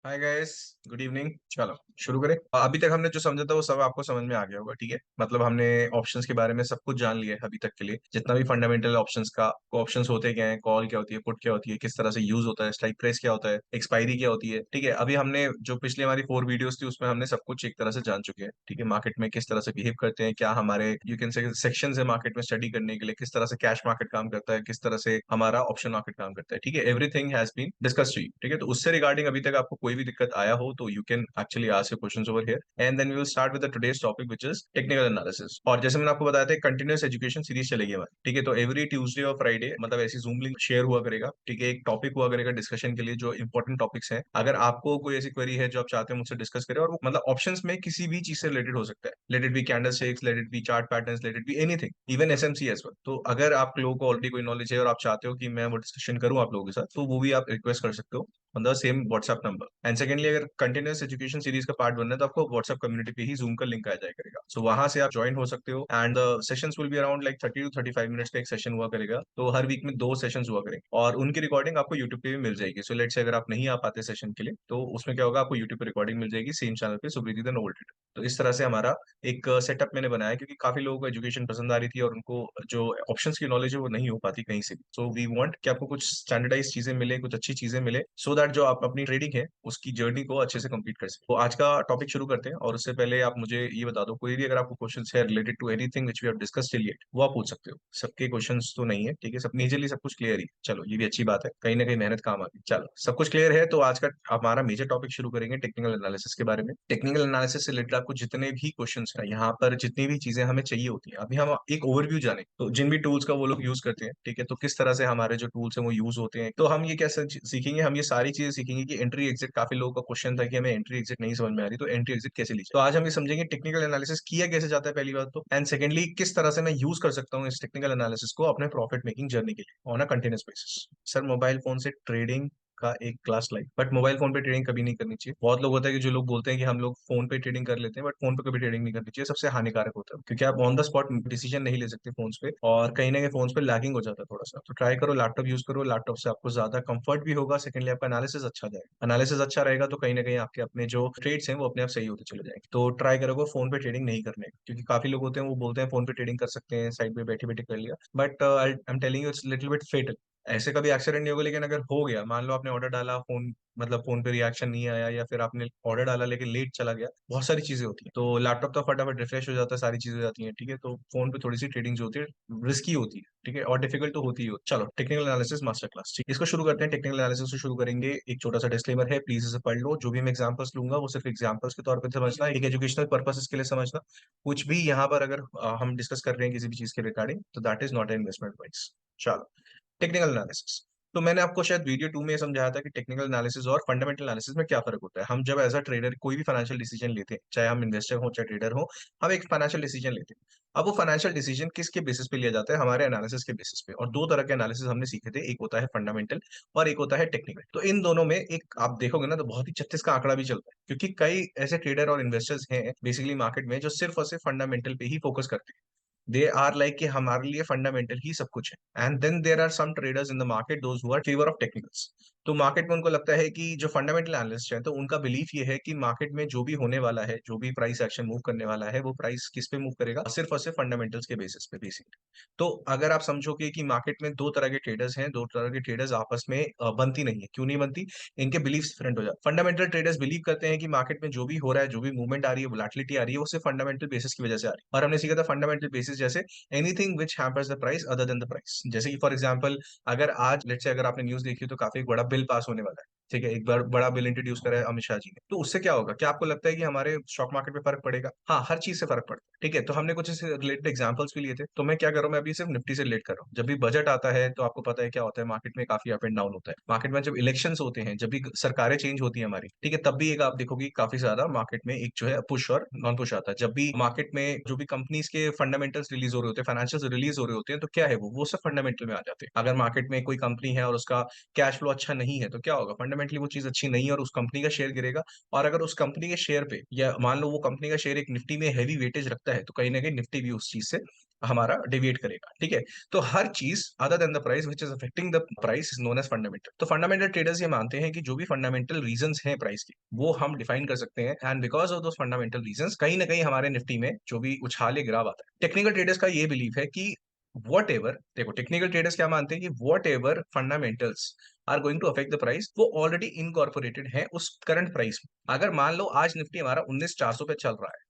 Hi guys, good evening. चलो शुरू करें। अभी तक हमने जो समझा था वो सब आपको समझ में आ गया होगा, ठीक है। मतलब हमने ऑप्शंस के बारे में सब कुछ जान लिया है अभी तक के लिए, जितना भी फंडामेंटल ऑप्शंस का ऑप्शंस होते क्या है, कॉल क्या होती है, पुट क्या होती है, किस तरह से यूज होता है, स्ट्राइक प्राइस क्या होता है, एक्सपायरी क्या होती है, ठीक है। अभी हमने जो पिछली हमारी 4 वीडियोस थी उसमें हमने सब कुछ एक तरह से जान चुके हैं, ठीक है। मार्केट में किस तरह से बिहेव करते हैं, क्या हमारे यू कैन से सेक्शन है मार्केट में स्टडी करने के लिए, किस तरह से कैश मार्केट काम करता है, किस तरह से हमारा ऑप्शन मार्केट काम करता है, ठीक है। Everything has been discuss to you, ठीक है। तो उससे रिगार्डिंग अभी तक आपको कोई भी दिक्कत आया हो तो you can actually ask your questions over here and then we will start with the today's topic which is technical analysis. और जैसे मैंने आपको बताया था कंटिन्यूअस एजुकेशन सीरीज चलेगी हमारी, ठीक है। तो एवरी ट्यूसडे और फ्राइडे मतलब ऐसी जूम लिंक शेयर हुआ करेगा, ठीक है। एक टॉपिक हुआ करेगा डिस्कशन के लिए, जो इंपॉर्टेंट टॉपिक्स हैं। अगर आपको कोई ऐसी क्वेरी है जो आप चाहते हैं मुझसे डिस्कस करें, और वो मतलब ऑप्शंस में किसी भी चीज से रिलेटेड हो सकता है, let it be candle sticks, let it be chart patterns, let it be anything, even SMC as well. तो अगर आप लोगों को ऑलरेडी कोई नॉलेज है और आप चाहते हो कि मैं वो डिस्कशन करूं आप लोगों के साथ, तो वो भी आप रिक्वेस्ट कर सकते हो on the same WhatsApp number. And secondly, अगर कंटिन्यूअस एजुकेशन सीरीज का पार्ट बनना है तो आपको व्हाट्सएप कम्युनिटी पे ही जूम का लिंक आ जाया करेगा, सो वहां से आप ज्वाइन हो सकते हो। And the sessions will be around like 30 to 35 minutes का एक सेशन हुआ करेगा। तो हर वीक में 2 सेशंस हुआ करेंगे और उनकी रिकॉर्डिंग आपको यूट्यूब पे भी मिल जाएगी। सो लेट्स से अगर आप नहीं आ पाते सेशन के लिए तो उसमें क्या होगा, आपको यूट्यूब पे रिकॉर्डिंग मिल जाएगी सेम चैनल पे, सुप्रीति द नोवेल ट्रेडर। तो इस तरह से हमारा एक सेटअप मैंने बनाया है, क्योंकि काफी लोगों को एजुकेशन पसंद आ रही थी और उनको जो ऑप्शंस की नॉलेज है वो नहीं हो पाती कहीं से भी। सो वी वांट कि आपको कुछ स्टैंडर्डाइज चीजें मिले, कुछ अच्छी चीजें मिले, सो दैट जो आप अपनी ट्रेडिंग है उसकी जर्नी को अच्छे से कंप्लीट कर सके। तो आज का टॉपिक शुरू करते हैं, और उससे पहले आप मुझे ये बता दो, कोई भी अगर आपको क्वेश्चन है related to anything which we have discussed till yet, वो आप पूछ सकते हो। सबके क्वेश्चंस तो नहीं है, ठीक है, सब मेजरली सब कुछ क्लियर ही है। चलो ये भी अच्छी बात है, कहीं ना कहीं मेहनत काम आ गई। चलो सब कुछ क्लियर है तो आज का हमारा मेजर टॉपिक शुरू करेंगे टेक्निकल एनालिसिस के बारे में। टेक्निकल एनालिसिस से रिलेटेड आपको जितने भी क्वेश्चंस हैं यहाँ पर, जितनी भी चीजें हमें चाहिए होती हैं, अभी हम एक ओवरव्यू जाने तो जिन भी टूल्स का वो लोग यूज करते हैं, ठीक है, तो किस तरह से हमारे जो टूल्स हैं वो यूज होते हैं, तो हम ये क्या सीखेंगे, हम ये सारी चीजें सीखेंगे कि एंट्री एग्जिट। काफी लोगों का क्वेश्चन था कि हमें एंट्री एग्जिट नहीं समझ में आ रही, तो एंट्री एग्जिट कैसे ली जाए। तो आज हम ये समझेंगे टेक्निकल एनालिसिस किया कैसे जाता है पहली बात तो, एंड सेकेंडली किस तरह से मैं यूज कर सकता हूँ इस टेक्निकल एनालिसिस को अपने प्रॉफिट मेकिंग जर्नी के लिए on a continuous basis. Sir mobile phone से ट्रेडिंग का एक class live, but mobile phone पे ट्रेडिंग कभी नहीं करनी चाहिए। बहुत लोग होता है कि जो लोग बोलते हैं कि हम लोग फोन पे ट्रेडिंग कर लेते हैं, बट फोन पे कभी ट्रेडिंग नहीं करनी चाहिए, सबसे हानिकारक होता है, क्योंकि आप ऑन द स्पॉट डिसीजन नहीं ले सकते फोन्स पे, और कहीं ना कहीं फोन्स पे लैगिंग हो जाता है थोड़ा सा। तो ट्राई करो लैपटॉप यूज करो, लैपटॉप से आपको ज्यादा कंफर्ट भी होगा, सेकेंडली आपका एनालिसिस अच्छा जाएगा। एनालिसिस अच्छा रहेगा तो कहीं ना कहीं आपके अपने जो ट्रेड्स हैं वो अपने आप सही होते चले जाएंगे। तो ट्राई करोगे फोन पे ट्रेडिंग नहीं करने का, क्योंकि काफी लोग होते हैं वो बोलते हैं फोन पे ट्रेडिंग कर सकते हैं, साइड पे बैठे बैठे कर लिया, but I am telling you it's little bit fatal. ऐसे कभी एक्सीडेंट नहीं होगा, लेकिन अगर हो गया, मान लो आपने ऑर्डर डाला, फोन मतलब फोन पे रिएक्शन नहीं आया, या फिर आपने ऑर्डर डाला लेकिन लेट चला गया, बहुत सारी चीजें होती हैं। तो लैपटॉप तो फटाफट रिफ्रेश हो जाता है, सारी चीजें हो जाती हैं, ठीक है। तो फोन पे थोड़ी सी ट्रेडिंग जो होती है रिस्की होती है, ठीक है, और डिफिकल्ट तो होती ही हो। चलो टेक्निकल एनालिसिस मास्टर क्लास, ठीक, इसको शुरू करते हैं। टेक्निकल एनालिसिस से शुरू करेंगे, एक छोटा सा डिस्क्लेमर है, प्लीज इसे पढ़ लो। जो भी मैं एग्जांपल्स लूंगा वो सिर्फ एग्जांपल्स के तौर पर समझना, एक एजुकेशनल पर्पसेस के लिए समझना। कुछ भी यहाँ पर अगर हम डिस्कस कर रहे हैं किसी भी चीज के रिगार्डिंग, तो that is not an investment advice. चलो टेक्निकल एनालिसिस। तो मैंने आपको शायद वीडियो 2 में समझाया था कि टेक्निकल एनालिसिस और फंडामेंटल एनालिसिस में क्या फर्क होता है। हम जब एज अ ट्रेडर कोई भी फाइनेंशियल डिसीजन लेते हैं, चाहे हम इन्वेस्टर हो चाहे ट्रेडर हो, हम एक फाइनेंशियल डिसीजन लेते हैं। अब वो फाइनेंशियल डिसीजन किसके बेसिस पे लिया जाता है, हमारे एनालिसिस के बेसिस पे। और दो तरह के एनालिसिस हमने सीखे थे, एक होता है फंडामेंटल और एक होता है टेक्निकल। तो इन दोनों में एक आप देखोगे ना तो बहुत ही 36 का आंकड़ा भी चलता है, क्योंकि कई ऐसे ट्रेडर और इन्वेस्टर्स हैं बेसिकली मार्केट में जो सिर्फ और सिर्फ फंडामेंटल पे ही फोकस करते हैं। दे आर लाइक कि हमारे लिए फंडामेंटल ही सब कुछ है। And then there are some traders in the market those who are favour of technicals. तो मार्केट में उनको लगता है कि जो फंडामेंटल एनालिस्ट है, तो उनका बिलीफ ये है कि मार्केट में जो भी होने वाला है, जो भी प्राइस एक्शन मूव करने वाला है, वो प्राइस किस पे मूव करेगा, सिर्फ और सिर्फ फंडामेंटल्स के बेसिस पे बेसिकली। तो अगर आप समझोगे कि मार्केट में दो तरह के ट्रेडर्स हैं, दो तरह के ट्रेडर्स आपस में बनती नहीं है, क्यों नहीं बनती, इनके बिलीफ डिफरेंट हो जाते। फंडामेंटल ट्रेडर्स बिलीव करते हैं कि मार्केट में जो भी हो रहा है, जो भी मूवमेंट आ रही है, वोलेटिलिटी आ रही है, वो सिर्फ फंडामेंटल बेसिस की वजह से आ रही है। और हमने सीखा था फंडामेंटल बेसिस जैसे anything which hampers the price other than the price. जैसे कि फॉर एग्जांपल, अगर आज लेट्स से अगर आपने न्यूज देखी तो काफी एक बड़ा बिल पास होने वाला है, ठीक है, एक बार बड़ा बिल इंट्रोड्यूस करा है अमित शाह जी ने, तो उससे क्या होगा, क्या आपको लगता है कि हमारे स्टॉक मार्केट में फर्क पड़ेगा? हाँ, हर चीज से फर्क पड़ता है, ठीक है। तो हमने कुछ इससे रिलेटेड एग्जांपल्स भी लिए थे। तो मैं क्या कर रहा हूँ, मैं अभी सिर्फ निफ्टी से रिलेट कर रहा हूँ। जब भी बजट आता है तो आपको पता है क्या होता है, मार्केट में काफी अप एंड डाउन होता है। मार्केट में जब इलेक्शंस होते हैं, जब भी सरकारें चेंज होती है हमारी, ठीक है, तब भी एक आप देखोगे काफी ज्यादा मार्केट में एक जो है पुश और नॉन पुश आता है। जब भी मार्केट में जो भी कंपनीज के फंडामेंटल्स रिलीज हो रहे होते हैं, फाइनेंशियल रिलीज हो रहे होते हैं, तो क्या है वो सब फंडामेंटल में आ जाते हैं। अगर मार्केट में कोई कंपनी है और उसका कैश फ्लो अच्छा नहीं है, तो क्या होगा, फंडामेंटली वो चीज अच्छी नहीं है और उस कंपनी का शेयर गिरेगा। और अगर उस कंपनी के शेयर पे, या मान लो वो कंपनी का शेयर एक निफ्टी में हैवी वेटेज रखता है, तो कहीं ना कहीं निफ्टी भी उस चीज से हमारा डेविएट करेगा, ठीक है। तो हर चीज other than the price which is affecting the price is known as fundamental. तो फंडामेंटल ट्रेडर्स ये मानते हैं कि जो भी फंडामेंटल रीजंस हैं प्राइस के, वो हम डिफाइन कर सकते हैं, and because of those fundamental reasons कहीं ना कहीं हमारे निफ्टी में जो भी उछाले गिराव आता है। टेक्निकल ट्रेडर्स का ये बिलीफ है कि वॉट एवर, देखो टेक्निकल ट्रेडर्स क्या मानते हैं कि whatever fundamentals are going to affect the price, वो ऑलरेडी इनकॉर्पोरेटेड है उस करंट प्राइस में। अगर मान लो आज निफ्टी हमारा 19,400 पे चल रहा है,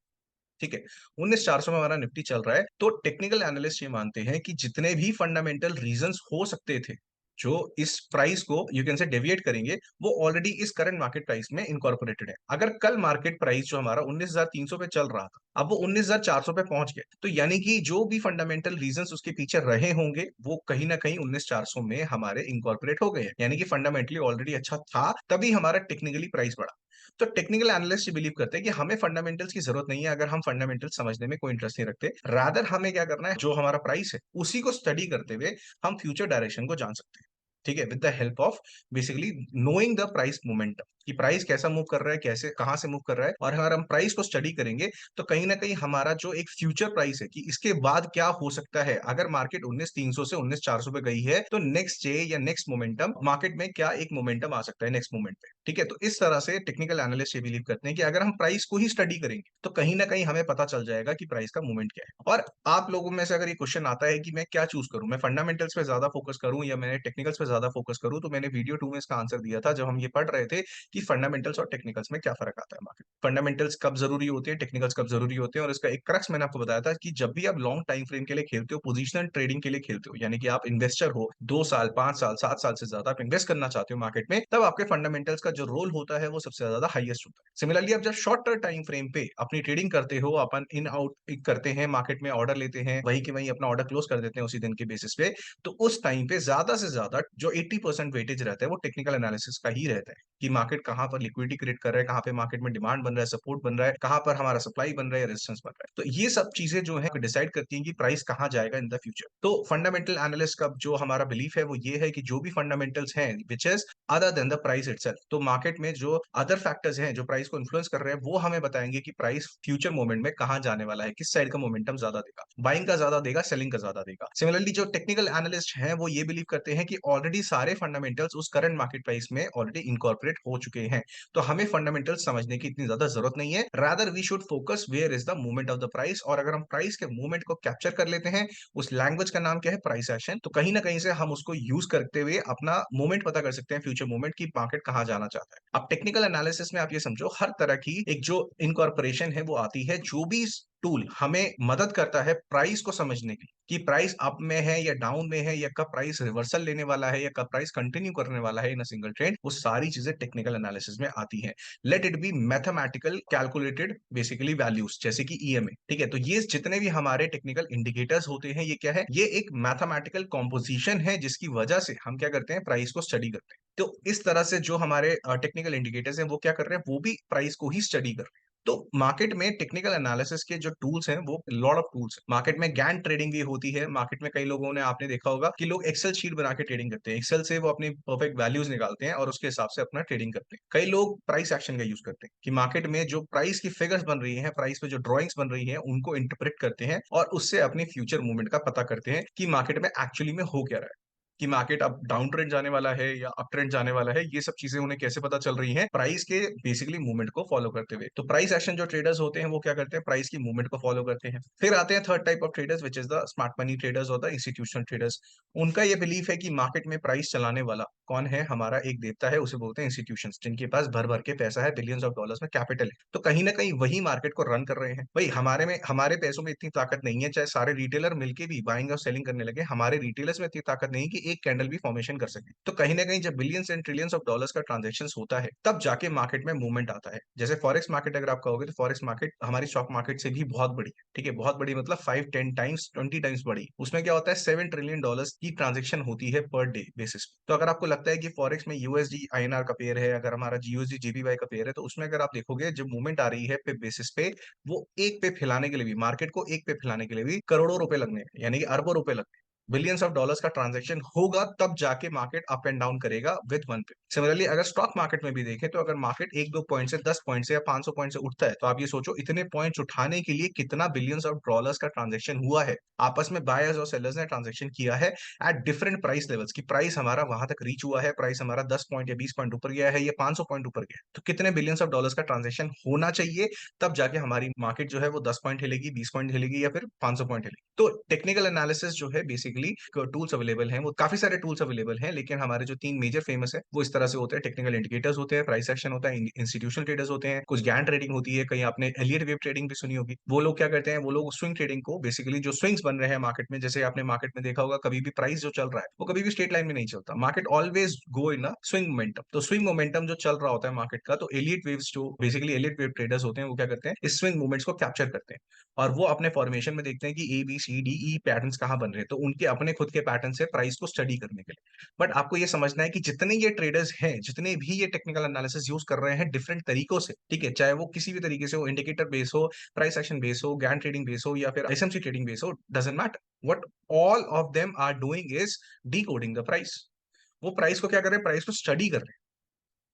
ठीक है, 19,400 में हमारा निफ्टी चल रहा है, तो टेक्निकल एनालिस्ट ये मानते हैं कि जितने भी फंडामेंटल रीजंस हो सकते थे जो इस प्राइस को यू कैन से डेविएट करेंगे, वो ऑलरेडी इस करंट मार्केट प्राइस में इनकॉर्पोरेटेड है। अगर कल मार्केट प्राइस जो हमारा 19,300 पे चल रहा था, अब वो 19,400 पे पहुंच गए, तो यानी कि जो भी फंडामेंटल रीजंस उसके पीछे रहे होंगे वो कहीं ना कहीं 19,400 में हमारे इनकॉर्पोरेट हो गए हैं, यानी कि फंडामेंटली ऑलरेडी अच्छा था, तभी हमारा टेक्निकली प्राइस बढ़ा। तो टेक्निकल एनालिस्ट बिलीव करते हैं कि हमें फंडामेंटल्स की जरूरत नहीं है, अगर हम फंडामेंटल्स समझने में कोई इंटरेस्ट नहीं रखते, रादर हमें क्या करना है, जो हमारा प्राइस है उसी को स्टडी करते हुए हम फ्यूचर डायरेक्शन को जान सकते हैं, ठीक है, with the help of basically knowing the price momentum, कि प्राइस कैसा मूव कर रहा है, कैसे कहां से मूव कर रहा है। और अगर हम प्राइस को स्टडी करेंगे तो कहीं ना कहीं हमारा जो एक फ्यूचर प्राइस है कि इसके बाद क्या हो सकता है, अगर मार्केट 19,300 से 19,400 पे गई है तो नेक्स्ट डे या नेक्स्ट मोमेंटम मार्केट में क्या एक मोमेंटम आ सकता है नेक्स्ट मोमेंट पे, ठीक है। तो इस तरह से टेक्निकल एनालिस्ट ये बिलीव करते हैं कि अगर हम प्राइस को ही स्टडी करेंगे तो कहीं ना कहीं हमें पता चल जाएगा कि प्राइस का मूवमेंट क्या है। और आप लोगों में से अगर ये क्वेश्चन आता है कि मैं क्या चूज करूं, मैं फंडामेंटल्स पे ज्यादा फोकस करूं या मैं टेक्निकल्स पे ज्यादा फोकस करूं, तो मैंने वीडियो 2 में इसका आंसर दिया था जब हम ये पढ़ रहे थे कि फंडामेंटल्स और टेक्निकल्स में क्या फर्क आता है। मार्केट फंडामेंटल्स कब जरूरी होते हैं, टेक्निकल्स कब जरूरी होते हैं, और इसका एक क्रक्स मैंने आपको बताया था कि जब भी आप लॉन्ग टाइम फ्रेम के लिए खेलते हो, पोजिशनल ट्रेडिंग के लिए खेलते हो, यानी कि आप इन्वेस्टर हो, 2 साल 5 साल 7 साल से ज्यादा आप इन्वेस्ट करना चाहते हो मार्केट में, तब आपके फंडामेंटल्स का जो रोल होता है वो सबसे ज्यादा हाईएस्ट होता है। सिमिलरली आप जब शॉर्ट टाइम फ्रेम पे अपनी ट्रेडिंग करते हो, अपन इन आउट करते हैं, मार्केट में ऑर्डर लेते हैं, वही की वही अपना ऑर्डर क्लोज कर देते हैं उसी दिन के बेसिस पे, तो उस टाइम पे ज्यादा से ज्यादा जो 80% वेटेज रहता है वो टेक्निकल एनालिसिस का ही रहता है, कि मार्केट कहां पर लिक्विडिटी क्रिएट कर रहा है, कहां पे मार्केट में डिमांड बन रहा है, सपोर्ट बन रहा है, कहां पर हमारा सप्लाई बन रहा है, रेजिस्टेंस बन रहा है। तो ये सब चीजें जो है डिसाइड करती हैं कि प्राइस कहां जाएगा इन द फ्यूचर। तो फंडामेंटल एनालिस्ट का जो हमारा बिलीफ है वो ये है कि जो भी फंडामेंटल्स हैं which is other than the price itself, तो मार्केट में जो अदर फैक्टर्स हैं जो प्राइस को इन्फ्लुएंस कर रहे हैं वो हमें बताएंगे कि प्राइस फ्यूचर मोमेंट में कहां जाने वाला है, किस साइड का मोमेंटम ज्यादा देगा, बाइंग का ज्यादा देगा, सेलिंग का ज्यादा देगा। सिमिलरली जो टेक्निकल एनालिस्ट हैं वो ये बिलीव करते हैं कि ऑलरेडी सारे फंडामेंटल्स उस करंट मार्केट प्राइस में ऑलरेडी इनकॉर्पोरेट हो चुके हैं, तो हमें फंडामेंटल्स समझने की इतनी ज्यादा जरूरत नहीं है, rather we should focus where is the movement of the price. और अगर हम प्राइस के मूवमेंट को कैप्चर कर लेते हैं, उस लैंग्वेज का नाम क्या है, प्राइस एक्शन, तो कहीं ना कहीं से हम उसको यूज करते हुए अपना मूवमेंट पता कर सकते हैं, फ्यूचर मूवमेंट की मार्केट कहां जाना चाहता है। अब टेक्निकल एनालिसिस में आप ये समझो हर तरह की एक जो इनकॉर्पोरेशन है वो आती है, जो भी टूल हमें मदद करता है प्राइस को समझने की, कि प्राइस अप में है या डाउन में है, या कब प्राइस रिवर्सल लेने वाला है, या कब प्राइस कंटिन्यू करने वाला है इन अ सिंगल ट्रेंड, वो सारी चीजें टेक्निकल एनालिसिस में आती हैं। Late it B mathematical calculated basically values, जैसे कि ईएमए, ठीक है। तो ये जितने भी हमारे टेक्निकल इंडिकेटर्स होते हैं ये क्या है, ये एक मैथमेटिकल कॉम्पोजिशन है जिसकी वजह से हम क्या करते हैं, प्राइस को स्टडी करते हैं। तो इस तरह से जो हमारे टेक्निकल इंडिकेटर्स हैं वो क्या कर रहे हैं, वो भी प्राइस को ही स्टडी कर रहे हैं। तो मार्केट में टेक्निकल एनालिसिस के जो टूल्स हैं वो लॉट ऑफ टूल्स हैं। मार्केट में गैन ट्रेडिंग भी होती है, मार्केट में कई लोगों ने आपने देखा होगा कि लोग एक्सेल शीट बना के ट्रेडिंग करते हैं, एक्सेल से वो अपनी परफेक्ट वैल्यूज निकालते हैं और उसके हिसाब से अपना ट्रेडिंग करते हैं। कई लोग प्राइस एक्शन का यूज करते हैं, कि मार्केट में जो प्राइस की फिगर्स बन रही है, प्राइस पे जो ड्रॉइंग्स बन रही है उनको इंटरप्रेट करते हैं और उससे अपनी फ्यूचर मूवमेंट का पता करते हैं कि मार्केट में एक्चुअली में हो क्या रहा है, कि मार्केट अब डाउन ट्रेंड जाने वाला है या अप ट्रेंड जाने वाला है। ये सब चीजें उन्हें कैसे पता चल रही हैं, प्राइस के बेसिकली मूवमेंट को फॉलो करते हुए। तो प्राइस एक्शन जो ट्रेडर्स होते हैं वो क्या करते हैं, प्राइस की मूवमेंट को फॉलो करते हैं। फिर आते हैं third type of traders which is the smart money traders और द इंस्टीट्यूशनल ट्रेडर्स। उनका ये बिलीफ है कि मार्केट में प्राइस चलाने वाला कौन है, हमारा एक देवता है, उसे बोलते हैं इंस्टीट्यूशन, जिनके पास भर भर के पैसा है, बिलियंस ऑफ डॉलर्स में कैपिटल है। तो कहीं ना कहीं वही मार्केट को रन कर रहे हैं। भाई हमारे पैसों में इतनी ताकत नहीं है, चाहे सारे रिटेलर मिलके भी बाइंग और सेलिंग करने लगे, हमारे रिटेलर्स में इतनी ताकत नहीं कि एक कैंडल भी फॉर्मेशन कर सके। तो कहीं ना कहीं जब billions and trillions of dollars का ट्रांजेक्शन होता है तब जाके मार्केट में मूवमेंट आता है। जैसे फॉरेक्स मार्केट अगर आप कहोगे तो फॉरेक्स मार्केट हमारी स्टॉक मार्केट से भी बहुत बड़ी है, ठीक है, बहुत बड़ी मतलब 5 10 टाइम्स 20 टाइम्स बड़ी। उसमें क्या होता है, $7 ट्रिलियन की ट्रांजेक्शन होती है पर डे बेसिस पे। तो अगर आपको लगता है कि फॉरेक्स में यूएसडी आईएनआर का पेयर है, अगर हमारा जीयूएसडी जेबीवाई का पेयर है, तो उसमें अगर आप देखोगे जब मूवमेंट आ रही है पे बेसिस पे, वो एक पे फैलाने के लिए भी, मार्केट को एक पे फैलाने के लिए भी करोड़ों रुपए लगने हैं, यानी कि अरबों रुपए लगने हैं। बिलियंस ऑफ डॉलर्स का ट्रांजैक्शन होगा तब जाके मार्केट अप एंड डाउन करेगा विद वन पे। सिमिलरली अगर स्टॉक मार्केट में भी देखें तो अगर मार्केट एक दो पॉइंट से 10 पॉइंट से या 500 पॉइंट से उठता है तो आप ये सोचो इतने पॉइंट्स उठाने के लिए कितना बिलियंस ऑफ डॉलर्स का ट्रांजेक्शन हुआ है, आपस में बायर्स और सेलर्स ने ट्रांजेक्शन किया है एट डिफरेंट प्राइस लेवल्स की। प्राइस हमारा वहां तक रीच हुआ है, प्राइस हमारा 10 पॉइंट या 20 पॉइंट ऊपर गया है या 500 पॉइंट ऊपर गया है, तो कितने बिलियंस ऑफ डॉलर्स का ट्रांजेक्शन होना चाहिए तब जाके हमारी मार्केट जो है वो 10 पॉइंट हिलेगी, 20 पॉइंट हिलेगी या फिर 500 पॉइंट हिलेगी। तो टेक्निकल एनालिसिस जो है बेसिकली टूल्स अवेलेबल हैं, वो काफी सारे टूल्स अवेलेबल हैं, लेकिन हमारे जो तीन मेजर फेमस है वो इस तरह से होते हैं। टेक्निकल इंडिकेटर्स होते हैं, प्राइस एक्शन होता है, इंस्टीट्यूशनल ट्रेडर्स होते हैं, कुछ गैन ट्रेडिंग होती है, कहीं आपने एलियट वेव ट्रेडिंग भी सुनी होगी। वो लोग क्या करते हैं, वो लोग स्विंग ट्रेडिंग को बेसिकली जो स्विंग्स बन रहे हैं मार्केट में, जैसे आपने मार्केट में देखा होगा कभी भी प्राइस जो चल रहा है वो कभी भी स्ट्रेट लाइन में नहीं चलता, मार्केट ऑलवेज गो इन अ स्विंग मोमेंटम। तो स्विंग मोमेंटम जो चल रहा होता है मार्केट का, तो एलियट वेव्स जो बेसिकली एलियट वेव ट्रेडर्स होते हैं वो क्या करते हैं, इस स्विंग मूवमेंट्स को कैप्चर करते हैं और वो अपने फॉर्मेशन में देखते हैं कि A B C D E patterns कहाँ बन रहे हैं, तो उनके अपने खुद के पैटर्न से प्राइस को स्टडी करने के लिए। बट आपको ये समझना है कि जितने ये ट्रेडर्स हैं, जितने भी ये टेक्निकल एनालिसिस यूज कर रहे हैं डिफरेंट तरीकों से, ठीक है, चाहे वो किसी भी तरीके से हो, इंडिकेटर बेस हो, प्राइस एक्शन बेस हो, गैन ट्रेडिंग बेस हो या फिर एसएमसी ट्रेडिंग बेस हो, doesn't matter, what all of them are doing is decoding the price. वो प्राइस को क्या कर रहे हैं, प्राइस को स्टडी कर रहे हैं।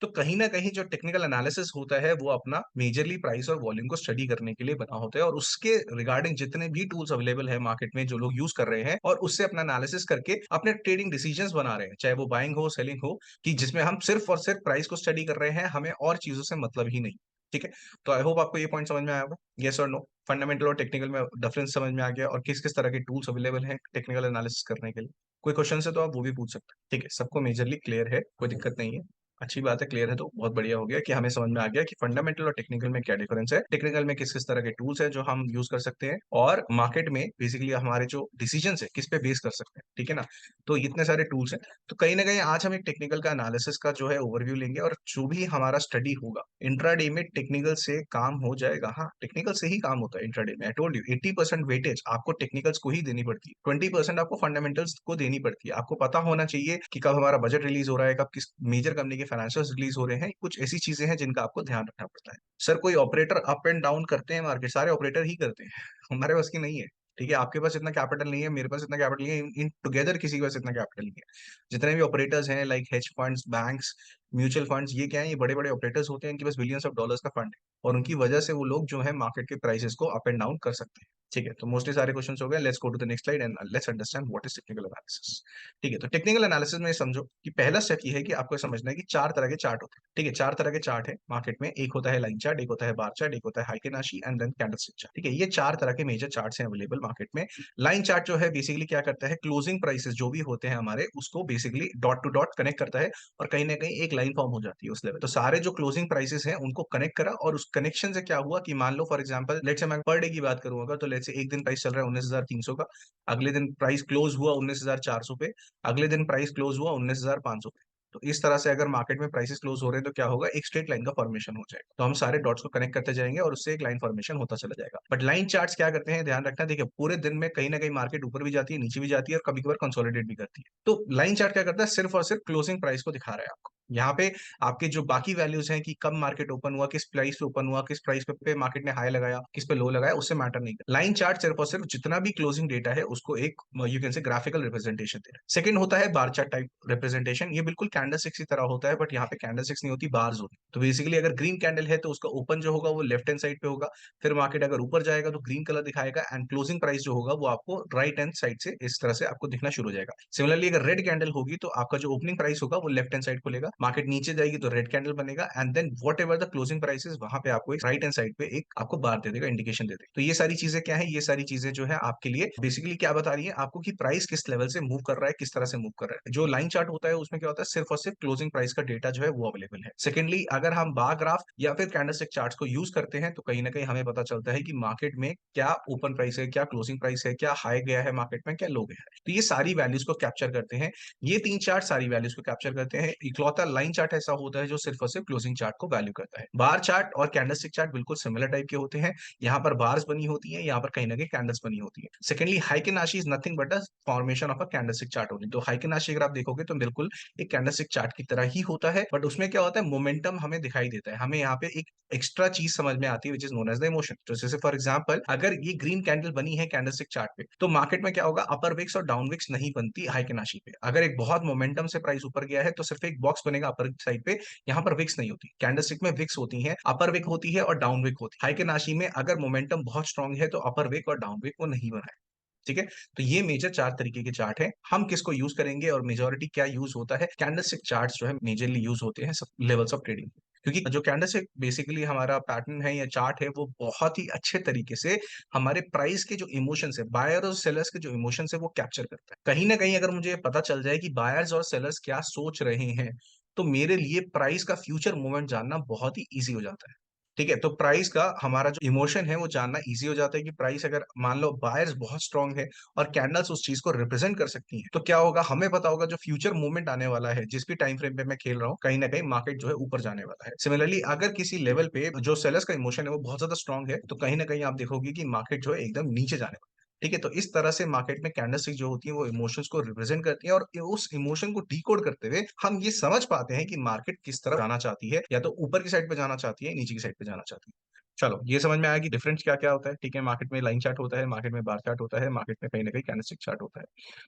तो कहीं ना कहीं जो टेक्निकल एनालिसिस होता है वो अपना मेजरली प्राइस और वॉल्यूम को स्टडी करने के लिए बना होता है और उसके रिगार्डिंग जितने भी टूल्स अवेलेबल है मार्केट में जो लोग यूज कर रहे हैं और उससे अपना एनालिसिस करके अपने ट्रेडिंग डिसीजंस बना रहे हैं, चाहे वो बाइंग हो सेलिंग हो, कि जिसमें हम सिर्फ और सिर्फ प्राइस को स्टडी कर रहे हैं, हमें और चीजों से मतलब ही नहीं। ठीक है, तो आई होप आपको ये पॉइंट समझ में आया होगा, यस और नो, फंडामेंटल और टेक्निकल में डिफरेंस समझ में आ गया और किस किस तरह के टूल्स अवेलेबल हैं टेक्निकल एनालिसिस करने के लिए। कोई क्वेश्चन है तो आप वो भी पूछ सकते हैं, ठीक है, सबको मेजरली क्लियर है, कोई दिक्कत नहीं है। अच्छी बात है, क्लियर है तो बहुत बढ़िया हो गया कि हमें समझ में आ गया कि फंडामेंटल और टेक्निकल में क्या डिफरेंस है, टेक्निकल में किस किस तरह के टूल्स है जो हम यूज कर सकते हैं और मार्केट में बेसिकली हमारे जो डिसीजन है किस पे बेस कर सकते हैं, ठीक है ना। तो इतने सारे टूल्स हैं, तो कहीं ना कहीं आज हम एक टेक्निकल का एनालिसिस का जो है ओवरव्यू लेंगे और जो भी हमारा स्टडी होगा इंट्राडे में टेक्निकल से काम हो जाएगा। हाँ, टेक्निकल से ही काम होता है इंट्राडे में, आई टोल्ड यू 80% वेटेज आपको टेक्निकल्स को ही देनी पड़ती है, 20% आपको फंडामेंटल्स को देनी पड़ती है। आपको पता होना चाहिए कि कब हमारा बजट रिलीज हो रहा है, कब किस मेजर कंपनी के फाइनेंशियल्स रिलीज हो रहे हैं, कुछ ऐसी चीजें हैं जिनका आपको ध्यान रखना पड़ता है। सर कोई ऑपरेटर अप एंड डाउन करते हैं मार्केट, सारे ऑपरेटर ही करते हैं हमारे पास की नहीं है। ठीक है, आपके पास इतना कैपिटल नहीं है, मेरे पास इतना कैपिटल नहीं है, इन टुगेदर किसी के पास इतना कैपिटल नहीं है। जितने भी ऑपरेटर्स हैं like hedge funds, banks, mutual funds, ये क्या है, ये बड़े बड़े ऑपरेटर्स होते हैं, इनके पास बिलियंस ऑफ डॉलर्स का फंड है और उनकी वजह से वो लोग जो है मार्केट के प्राइसेस को अप एंड डाउन कर सकते हैं। ठीक है, तो मोस्टली सारे क्वेश्चन हो गए, let's go to the next slide and let's understand what is technical analysis. ठीक है, तो टेक्निकल एनालिसिस में समझो कि पहला स्टेप ये है कि आपको समझना है कि चार तरह के चार्ट होते हैं। ठीक है, चार तरह के चार्ट है मार्केट में, एक होता है लाइन चार्ट, एक होता है बार चार्ट, एक होता है हाइकेनाशी एंड देन कैंडलस्टिक चार्ट। ठीक है, ये चार तरह के मेजर चार्ट्स हैं अवेलेबल मार्केट में। लाइन चार्ट जो है बेसिकली क्या करता है, क्लोजिंग प्राइसेस जो भी होते हैं हमारे उसको basically dot to dot connect करता है और कहीं ना कहीं एक लाइन फॉर्म हो जाती है उस लेवल। तो सारे जो क्लोजिंग प्राइसेस हैं उनको कनेक्ट करा और उस कनेक्शन से क्या हुआ कि मान लो फॉर एग्जांपल लेट्स से मैं पर डे की बात करूंगा, तो लेट्स से एक दिन प्राइस चल रहा है 19,300 का, अगले दिन प्राइस क्लोज हुआ 19,400 पे, अगले दिन प्राइस क्लोज हुआ 19,500 पे। तो इस तरह से अगर मार्केट में प्राइसेस क्लोज हो रहे हैं तो क्या होगा, एक स्ट्रेट लाइन का फॉर्मेशन हो जाएगा। तो हम सारे डॉट्स को कनेक्ट करते जाएंगे और उससे एक लाइन फॉर्मेशन होता चला जाएगा। बट लाइन चार्ट्स क्या करते हैं, ध्यान रखना, देखिए पूरे दिन में कहीं ना कहीं मार्केट ऊपर भी जाती है, नीचे भी जाती है और कभी कभार कंसोलिडेट भी करती है। तो लाइन चार्ट क्या करता है, सिर्फ और सिर्फ क्लोजिंग प्राइस को दिखा रहा है आपको। यहाँ पे आपके जो बाकी वैल्यूज हैं कि कब मार्केट ओपन हुआ, किस प्राइस पे ओपन हुआ, किस प्राइस पे मार्केट ने हाई लगाया, किस पे लो लगाया, उससे मैटर नहीं करता। लाइन चार्ट सिर्फ और सिर्फ जितना भी क्लोजिंग डेटा है उसको एक you can say graphical representation दे रहा है। सेकंड होता है बार चार्ट टाइप रिप्रेजेंटेशन, ये बिल्कुल कैंडल स्टिक्स की तरह होता है बट यहाँ पे कैंडल स्टिक्स नहीं होती, बार्स होती। तो बेसिकली अगर ग्रीन कैंडल है तो उसका ओपन जो होगा वो लेफ्ट हैंड साइड पे होगा, फिर मार्केट अगर ऊपर जाएगा तो ग्रीन कलर दिखाएगा एंड क्लोजिंग प्राइस जो होगा वो आपको राइट हैंड साइड से इस तरह से आपको दिखना शुरू हो जाएगा। सिमिलरली अगर रेड कैंडल होगी तो आपका जो ओपनिंग प्राइस होगा वो लेफ्ट हैंड साइड खुलेगा, मार्केट नीचे जाएगी तो रेड कैंडल बनेगा and then whatever the closing price वहां पे आपको एक राइट हैंड साइड पे एक आपको बार दे देगा, इंडिकेशन दे देगा। तो ये सारी चीजें क्या है, ये सारी चीजें जो है आपके लिए बेसिकली क्या बता रही है आपको कि प्राइस किस लेवल से मूव कर रहा है, किस तरह से मूव कर रहा है। जो लाइन चार्ट होता है उसमें क्या होता है, सिर्फ और सिर्फ क्लोजिंग प्राइस का डेटा जो है वो अवेलेबल है। सेकेंडली अगर हम बार ग्राफ या फिर कैंडलस्टिक चार्ट्स को यूज करते हैं तो कहीं ना कहीं हमें पता चलता है कि मार्केट में क्या ओपन प्राइस है, क्या क्लोजिंग प्राइस है, क्या हाई गया है मार्केट में, क्या लो गया है। तो ये सारी वैल्यूज को कैप्चर करते हैं, ये तीन चार्ट सारी वैल्यूज को कैप्चर करते हैं। इकलौता लाइन चार्ट ऐसा होता है जो सिर्फ और सिर्फ क्लोजिंग चार्ट को वैल्यू करता है। बार चार्ट और कैंडलस्टिक चार्ट बिल्कुल सिमिलर टाइप के होते हैं। यहाँ पर बार्स बनी होती है, यहाँ पर कहीं ना कहीं कैंडल्स बनी होती है। Secondly Heikin Ashi is nothing but a formation of a candlestick chart only. तो हाइकेनाशी अगर आप देखोगे तो बिल्कुल एक कैंडलस्टिक चार्ट की तरह ही होता है, बट उसमें क्या होता है, मोमेंटम हमें दिखाई देता है। हमें यहाँ पे एक एक्स्ट्रा चीज समझ में आती है which is known as the emotion. तो जैसे फॉर एग्जांपल अगर ये ग्रीन कैंडल बनी है कैंडलस्टिक चार्ट पे, तो मार्केट में क्या होगा, अपर विक्स और डाउन विक्स नहीं बनती हाइकेनाशी पे। अगर एक बहुत मोमेंटम से प्राइस ऊपर गया है तो सिर्फ एक बॉक्स बनेगा अपर साइड पे, यहाँ पर विक्स नहीं होती। कैंडलस्टिक में विक्स होती है, अपर विक होती है और डाउन विक होती है। हाइकेनाशी में अगर मोमेंटम बहुत स्ट्रांग है तो अपर विक और डाउन विक वो नहीं बना है। ठीक है, तो ये मेजर चार तरीके के चार्ट है। हम किसको यूज करेंगे और मेजोरिटी क्या यूज होता है, कैंडलस्टिक चार्ट्स जो है मेजरली यूज होते हैं सब लेवल्स ऑफ ट्रेडिंग। क्योंकि जो कैंडलस्टिक बेसिकली हमारा पैटर्न है या चार्ट है वो बहुत ही अच्छे तरीके से हमारे प्राइस के जो इमोशंस है, बायर और सेलर्स के जो इमोशंस है वो कैप्चर करता है। कहीं ना कहीं अगर मुझे पता चल जाए कि बायर्स और सेलर्स क्या सोच रहे हैं, तो मेरे लिए प्राइस का फ्यूचर मूवमेंट जानना बहुत ही ईजी हो जाता है। ठीक है, तो प्राइस का हमारा जो इमोशन है वो जानना इजी हो जाता है कि प्राइस अगर मान लो बायर्स बहुत स्ट्रांग है और कैंडल्स उस चीज को रिप्रेजेंट कर सकती हैं, तो क्या होगा, हमें पता होगा जो फ्यूचर मूवमेंट आने वाला है जिस भी टाइम फ्रेम पे मैं खेल रहा हूँ, कहीं ना कहीं मार्केट जो है ऊपर जाने वाला है। सिमिलरली अगर किसी लेवल पे जो सेलर्स का इमोशन है वो बहुत ज्यादा स्ट्रांग है, तो कहीं ना कहीं आप देखोगे कि मार्केट जो है एकदम नीचे जाने वाला है। ठीक है, तो इस तरह से मार्केट में कैंडलस्टिक जो होती है वो इमोशंस को रिप्रेजेंट करती है, और उस इमोशन को डिकोड करते हुए हम ये समझ पाते हैं कि मार्केट किस तरफ जाना चाहती है, या तो ऊपर की साइड पे जाना चाहती है, नीचे की साइड पे जाना चाहती है। चलो ये समझ में आया कि डिफरेंस क्या क्या होता है। ठीक है, मार्केट में लाइन चार्ट होता है, मार्केट में बार चार्ट होता है, मार्केट में कहीं ना कहीं कैंडलस्टिक चार्ट होता है।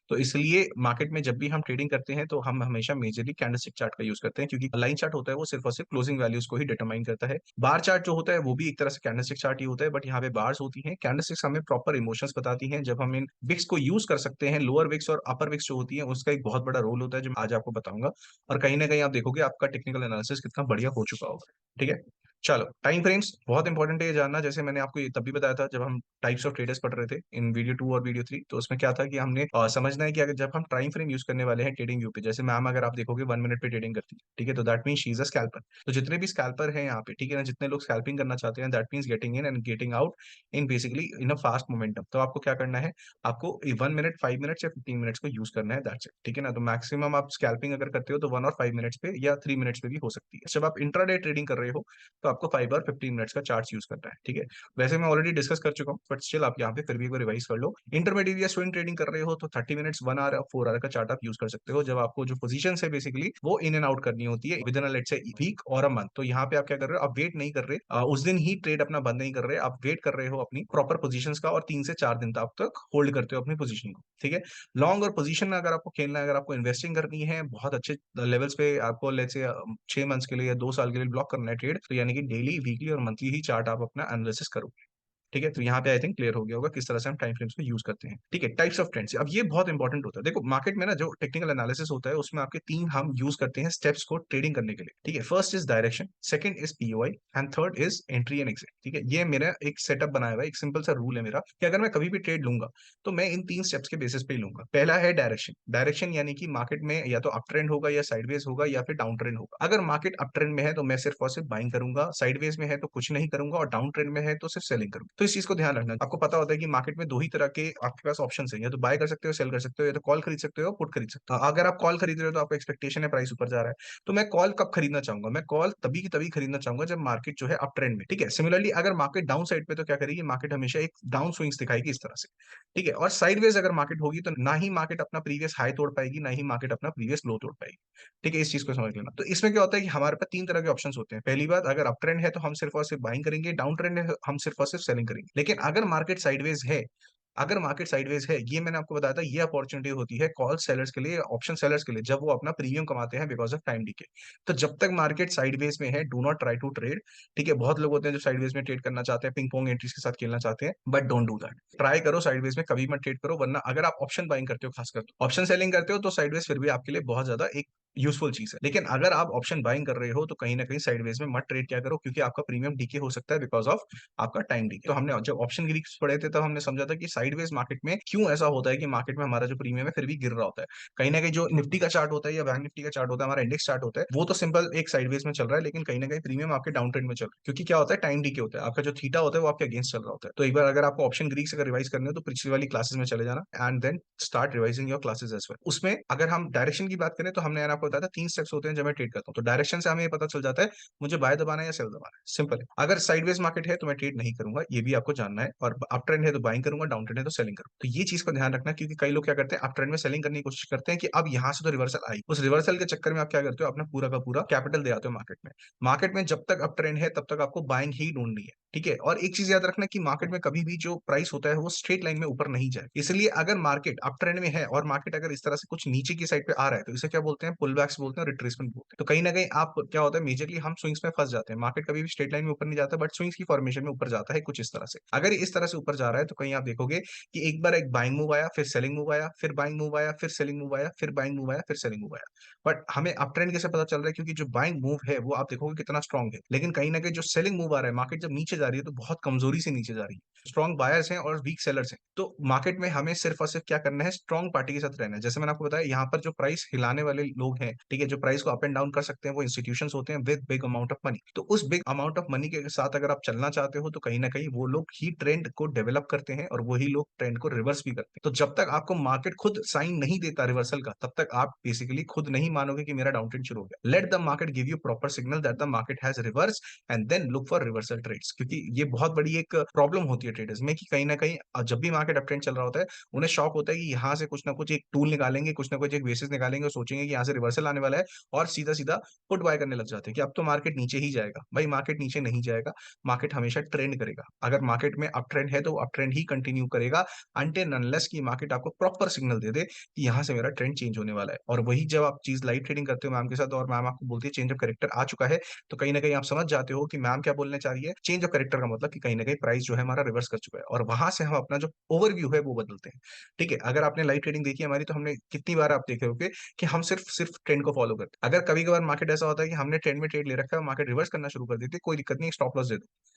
तो इसलिए मार्केट में जब भी हम ट्रेडिंग करते हैं तो हम हमेशा मेजरली कैंडलस्टिक चार्ट का यूज करते हैं, क्योंकि लाइन चार्ट होता है वो सिर्फ और सिर्फ क्लोजिंग वैल्यूज को ही डिटरमाइन करता है। बार चार्ट जो होता है वो भी एक तरह से कैंडलस्टिक चार्ट ही होता है, बट यहाँ पे बार्स होती हैं। कैंडलस्टिक्स हमें प्रॉपर इमोशंस बताती हैं, जब हम इन विक्स को यूज कर सकते हैं। लोअर विक्स और अपर विक्स जो होती है उसका एक बहुत बड़ा रोल होता है जो मैं आज आपको बताऊंगा, और कहीं ना कहीं आप देखोगे आपका टेक्निकल एनालिसिस कितना बढ़िया हो चुका होगा। ठीक है, चलो टाइम फ्रेम्स बहुत इंपॉर्टेंट है ये जानना। जैसे मैंने आपको ये तब भी बताया था जब हम टाइप्स ऑफ ट्रेडर्स पढ़ रहे थे इन वीडियो 2 और वीडियो 3, तो उसमें क्या था कि हमने समझना है कि अगर जब हम टाइम फ्रेम यूज करने वाले हैं ट्रेडिंग व्यू पे, जैसे मैम अगर आप देखोगे 1 मिनट पे ट्रेडिंग करती है, ठीक है, तो that mean she is a scalper. तो जितने भी स्कैल्पर हैं यहाँ पे, ठीक है ना, जितने लोग स्कैल्पिंग करना चाहते हैं, that means getting in and getting out in basically in a fast momentum. तो आपको क्या करना है, आपको 1 मिनट, 5 मिनट्स या 15 मिनट्स को यूज करना है, दैट्स इट। ठीक है ना, तो मैक्सिमम आप स्कैल्पिंग अगर करते हो तो 1 और 5 मिनट्स पे या 3 मिनट्स पे भी हो सकती है। जब आप इंट्राडे ट्रेडिंग कर रहे हो तो आपको 5 और 15 मिनट्स का चार्ट यूज करना है। ठीक है, वैसे मैं ऑलरेडी डिस्कस कर चुका हूँ, बट स्टिल आप यहाँ पे फिर भी एक बार रिवाइज कर लो। इंटरमीडिएट या स्विंग ट्रेडिंग कर रहे हो तो 30 मिनट्स, 1 आवर, 4 आवर का चार्ट आप यूज कर सकते हो, जब आपको जो पोजीशन है बेसिकली वो इन एंड आउट करनी होती है within let's say week और अ मंथ। तो यहाँ पे आप क्या कर रहे हो, आप वेट नहीं कर रहे, उस दिन ही ट्रेड अपना बंद नहीं कर रहे, आप वेट कर रहे हो अपनी प्रॉपर पोजीशंस का, और 3 से 4 दिन तक होल्ड करते हो अपनी पोजीशन को। ठीक है, लॉन्ग और पोजीशन में अगर आपको खेलना है, अगर आपको इन्वेस्टिंग करनी है बहुत अच्छे लेवल्स पे, आपको लेट्स से 6 मंथ्स के लिए या 2 साल के लिए ब्लॉक करना है ट्रेड, तो यानी कि डेली, वीकली और मंथली ही चार्ट आप अपना एनालिसिस करोगे। ठीक है, तो यहाँ पे आई थिंक क्लियर हो गया होगा किस तरह से हम टाइम फ्रेम्स को यूज करते हैं। ठीक है, टाइप्स ऑफ ट्रेंड्स, अब ये बहुत इंपॉर्टेंट होता है। देखो मार्केट में ना जो टेक्निकल एनालिसिस होता है उसमें आपके 3 हम यूज करते हैं स्टेप्स को ट्रेडिंग करने के लिए। ठीक है, first is direction, second is POI and third is entry and exit. ठीक है, ये मेरा एक सेटअप बनाया हुआ है, एक सिंपल सा रूल है मेरा कि अगर मैं कभी भी ट्रेड लूंगा तो मैं इन 3 स्टेप्स के बेसिस पे ही लूंगा। पहला है डायरेक्शन। डायरेक्शन यानी कि मार्केट में या तो अप ट्रेंड होगा या साइडवेज होगा या फिर डाउन ट्रेंड होगा। अगर मार्केट अप ट्रेंड में है तो मैं सिर्फ और सिर्फ बाइंग करूंगा, साइडवेज में है तो कुछ नहीं करूंगा, और डाउन ट्रेंड में है तो सिर्फ सेलिंग करूंगा। तो इस चीज को ध्यान रखना। आपको पता होता है कि मार्केट में 2 ही तरह के आपके पास ऑप्शन है, या तो बाय कर सकते हो, सेल कर सकते हो, या तो कॉल खरीद सकते हो, पुट खरीद सकते हो। अगर आप कॉल खरीद रहे हो तो आपको एक्सपेक्टेशन है प्राइस ऊपर जा रहा है, तो मैं कॉल कब खरीदना चाहूंगा, मैं कॉल तभी की तभी खरीदना चाहूंगा जब मार्केट जो है अप ट्रेंड में। ठीक है, सिमिलरली अगर मार्केट डाउन साइड पे तो क्या करेगी, मार्केट हमेशा एक डाउन स्विंग्स दिखाएगी इस तरह से। ठीक है, और साइडवेज अगर मार्केट होगी तो ना ही मार्केट अपना प्रीवियस हाई तोड़ पाएगी, ना ही मार्केट अपना प्रीवियस लो तोड़ पाएगी। ठीक है, इस चीज को समझ लेना। तो इसमें क्या होता है कि हमारे पास 3 तरह के ऑप्शंस होते हैं। पहली बात, अगर अप ट्रेंड है तो हम सिर्फ और सिर्फ बाइंग करेंगे, डाउन ट्रेंड है हम सिर्फ और सिर्फ सेलिंग करेंगे। लेकिन अगर मार्केट साइडवेज है, अगर मार्केट साइडवेज है, ये मैंने आपको बताया था, ये अपॉर्चुनिटी होती है कॉल सेलर्स के लिए, ऑप्शन सेलर्स के लिए, जब वो अपना प्रीमियम कमाते हैं बिकॉज ऑफ टाइम डीके। तो जब तक मार्केट साइडवेज में है, do not try to trade. ठीक है, बहुत लोग होते हैं जो साइडवेज में ट्रेड करना चाहते हैं, पिंग पोंग एंट्रीज के साथ खेलना चाहते हैं, but don't do that. Try करो साइडवेज में कभी मत ट्रेड करो, वरना अगर आप ऑप्शन बाइंग करते हो, खासकर ऑप्शन सेलिंग करते हो, तो साइडवेज फिर भी आपके लिए बहुत ज्यादा एक यूजफुल चीज है। लेकिन अगर आप ऑप्शन बाइंग कर रहे हो तो कहीं ना कहीं साइडवेज में मत ट्रेड किया करो, क्योंकि आपका प्रीमियम डीके हो सकता है बिकॉज ऑफ आपका टाइम डीके। तो हमने जब ऑप्शन ग्रीक्स पढ़े थे तब हमने समझा था कि साइडवेज मार्केट में क्यों ऐसा होता है कि मार्केट में हमारा जो प्रीमियम है फिर भी गिर रहा होता है। कहीं ना कहीं जो निफ्टी का चार्ट होता है या बैंक निफ्टी का चार्ट होता है, हमारा इंडेक्स चार्ट होता है, वो तो सिंपल एक साइडवेज में चल रहा है, लेकिन कहीं ना कहीं प्रीमियम आपके डाउन ट्रेंड में चल रहा है, क्योंकि क्या होता है, टाइम डीके होता है, आपका जो थीटा होता है वो आपके अगेंस्ट चल रहा होता है। तो एक बार अगर आपको ऑप्शन ग्रीक से अगर रिवाइज करने हो तो पिछली वाली क्लासेस में चले जाना and then start revising your classes as well. उसमें अगर हम डायरेक्शन की बात करें तो हमने यार आपको बताया था 3 स्टेप्स होते हैं जब मैं ट्रेड करता हूँ। तो डायरेक्शन से हमें ये पता चल जाता है मुझे बाय दबाना है या सेल दबाना है, सिंपल है। अगर साइडवेज मार्केट है तो मैं ट्रेड नहीं करूंगा, ये भी आपको जानना है, और अप ट्रेंड है तो बाइंग करूंगा, डाउन ट्रेंड है तो सेलिंग करूंगा। तो ये चीज को ध्यान रखना, क्योंकि कई लोग क्या करते हैं, अप ट्रेंड में सेलिंग करने की कोशिश करते हैं कि अब यहां से तो रिवर्सल आई, उस रिवर्सल के चक्कर में आप क्या करते हो, अपना पूरा का पूरा कैपिटल दे आते हो मार्केट में। मार्केट में जब तक अप ट्रेंड है तब तक आपको बाइंग ही ढूंढनी है, ठीक है। और एक चीज याद रखना कि मार्केट में कभी भी जो प्राइस होता है वो स्ट्रेट लाइन में ऊपर नहीं जाए, इसलिए अगर मार्केट अप ट्रेंड में है और मार्केट अगर इस तरह से कुछ नीचे की साइड पे आ रहा है तो इसे क्या बोलते हैं, पुल बैक्स बोलते हैं, रिट्रेसमेंट बोलते हैं। तो कहीं ना कहीं आप क्या होता है, मेजरली हम स्विंग्स में फंस जाते हैं। मार्केट कभी भी स्ट्रेट लाइन में ऊपर नहीं जाता, बट स्विंग्स की फॉर्मेशन में ऊपर जाता है कुछ इस तरह से। अगर इस तरह से ऊपर जा रहा है तो कहीं आप देखोगे कि एक बार एक बाइंग मूव आया, फिर सेलिंग मूव आया, फिर बाइंग मूव आया, फिर सेलिंग मूव आया, फिर बाइंग मूव आया, फिर सेलिंग मूव आया। बट हमें अप ट्रेंड कैसे पता चल रहा है, क्योंकि जो बाइंग मूव है वो आप देखोगे कितना स्ट्रॉन्ग है, लेकिन कहीं ना कहीं जो सेलिंग मूव आ रहा है, मार्केट जब नीचे जा रही है तो बहुत कमजोरी से नीचे जा रही है। स्ट्रॉन्ग बायर्स हैं और वीक सेलर्स हैं, तो मार्केट में हमें सिर्फ और सिर्फ क्या करना है, स्ट्रॉन्ग पार्टी के साथ रहना है। जैसे मैंने आपको बताया, यहाँ पर जो प्राइस हिलाने वाले लोग हैं, ठीक है, जो प्राइस को अप एंड डाउन कर सकते हैं, वो इंस्टीट्यूशंस होते हैं with big amount of money. तो उस बिग अमाउंट ऑफ मनी के साथ अगर आप चलना चाहते हो तो कहीं ना कहीं वो लोग ही ट्रेंड को डेवलप करते हैं और वही लोग ट्रेंड को रिवर्स भी करते हैं। तो जब तक आपको मार्केट खुद साइन नहीं देता रिवर्सल का, तब तक आप बेसिकली खुद नहीं मानोगे कि मेरा डाउन ट्रेंड शुरू हो गया। Let the market give you proper signal that the market has reverse and then look for reversal trades, क्योंकि ये बहुत बड़ी एक प्रॉब्लम होती है ट्रेडर्स में कि कहीं ना कहीं जब भी मार्केट अप ट्रेंड चल रहा होता है, उन्हें शौक होता है कि यहाँ से कुछ ना कुछ एक टूल निकालेंगे, कुछ ना कुछ एक बेसिस निकालेंगे और सोचेंगे कि यहाँ से रिवर्सल आने वाला है, और सीधा सीधा पुट बाय करने लग जाते हैं कि अब तो मार्केट नीचे ही जाएगा। भाई मार्केट नीचे नहीं जाएगा, मार्केट हमेशा ट्रेंड करेगा। अगर मार्केट में अप ट्रेंड है तो अप ट्रेंड ही कंटिन्यू करेगा अनटिल अनलेस की मार्केट आपको प्रॉपर सिग्नल दे दे कि यहाँ से मेरा ट्रेंड चेंज होने वाला है। और वही जब आप चीज लाइव ट्रेडिंग करते हो मैम के साथ और मैम आपको बोलती है चेंज ऑफ कैरेक्टर आ चुका है, तो कहीं ना कहीं आप समझ जाते हो कि मैम क्या बोलने चाह रही है। चेंज ऑफ कैरेक्टर का मतलब कि कहीं ना कहीं प्राइस जो है हमारा रिवर्स कर चुका है, और वहां से हम अपना जो ओवरव्यू है वो बदलते हैं। ठीक है, अगर आपने लाइव ट्रेडिंग देखी है हमारी, तो हमने कितनी बार आप देखे होंगे कि हम सिर्फ सिर्फ ट्रेंड को फॉलो करते हैं। अगर कभी कभार मार्केट ऐसा होता है कि हमने ट्रेंड में ट्रेड ले रखा है, मार्केट रिवर्स करना शुरू कर देती है, कोई दिक्कत नहीं, स्टॉप लॉस दे दो।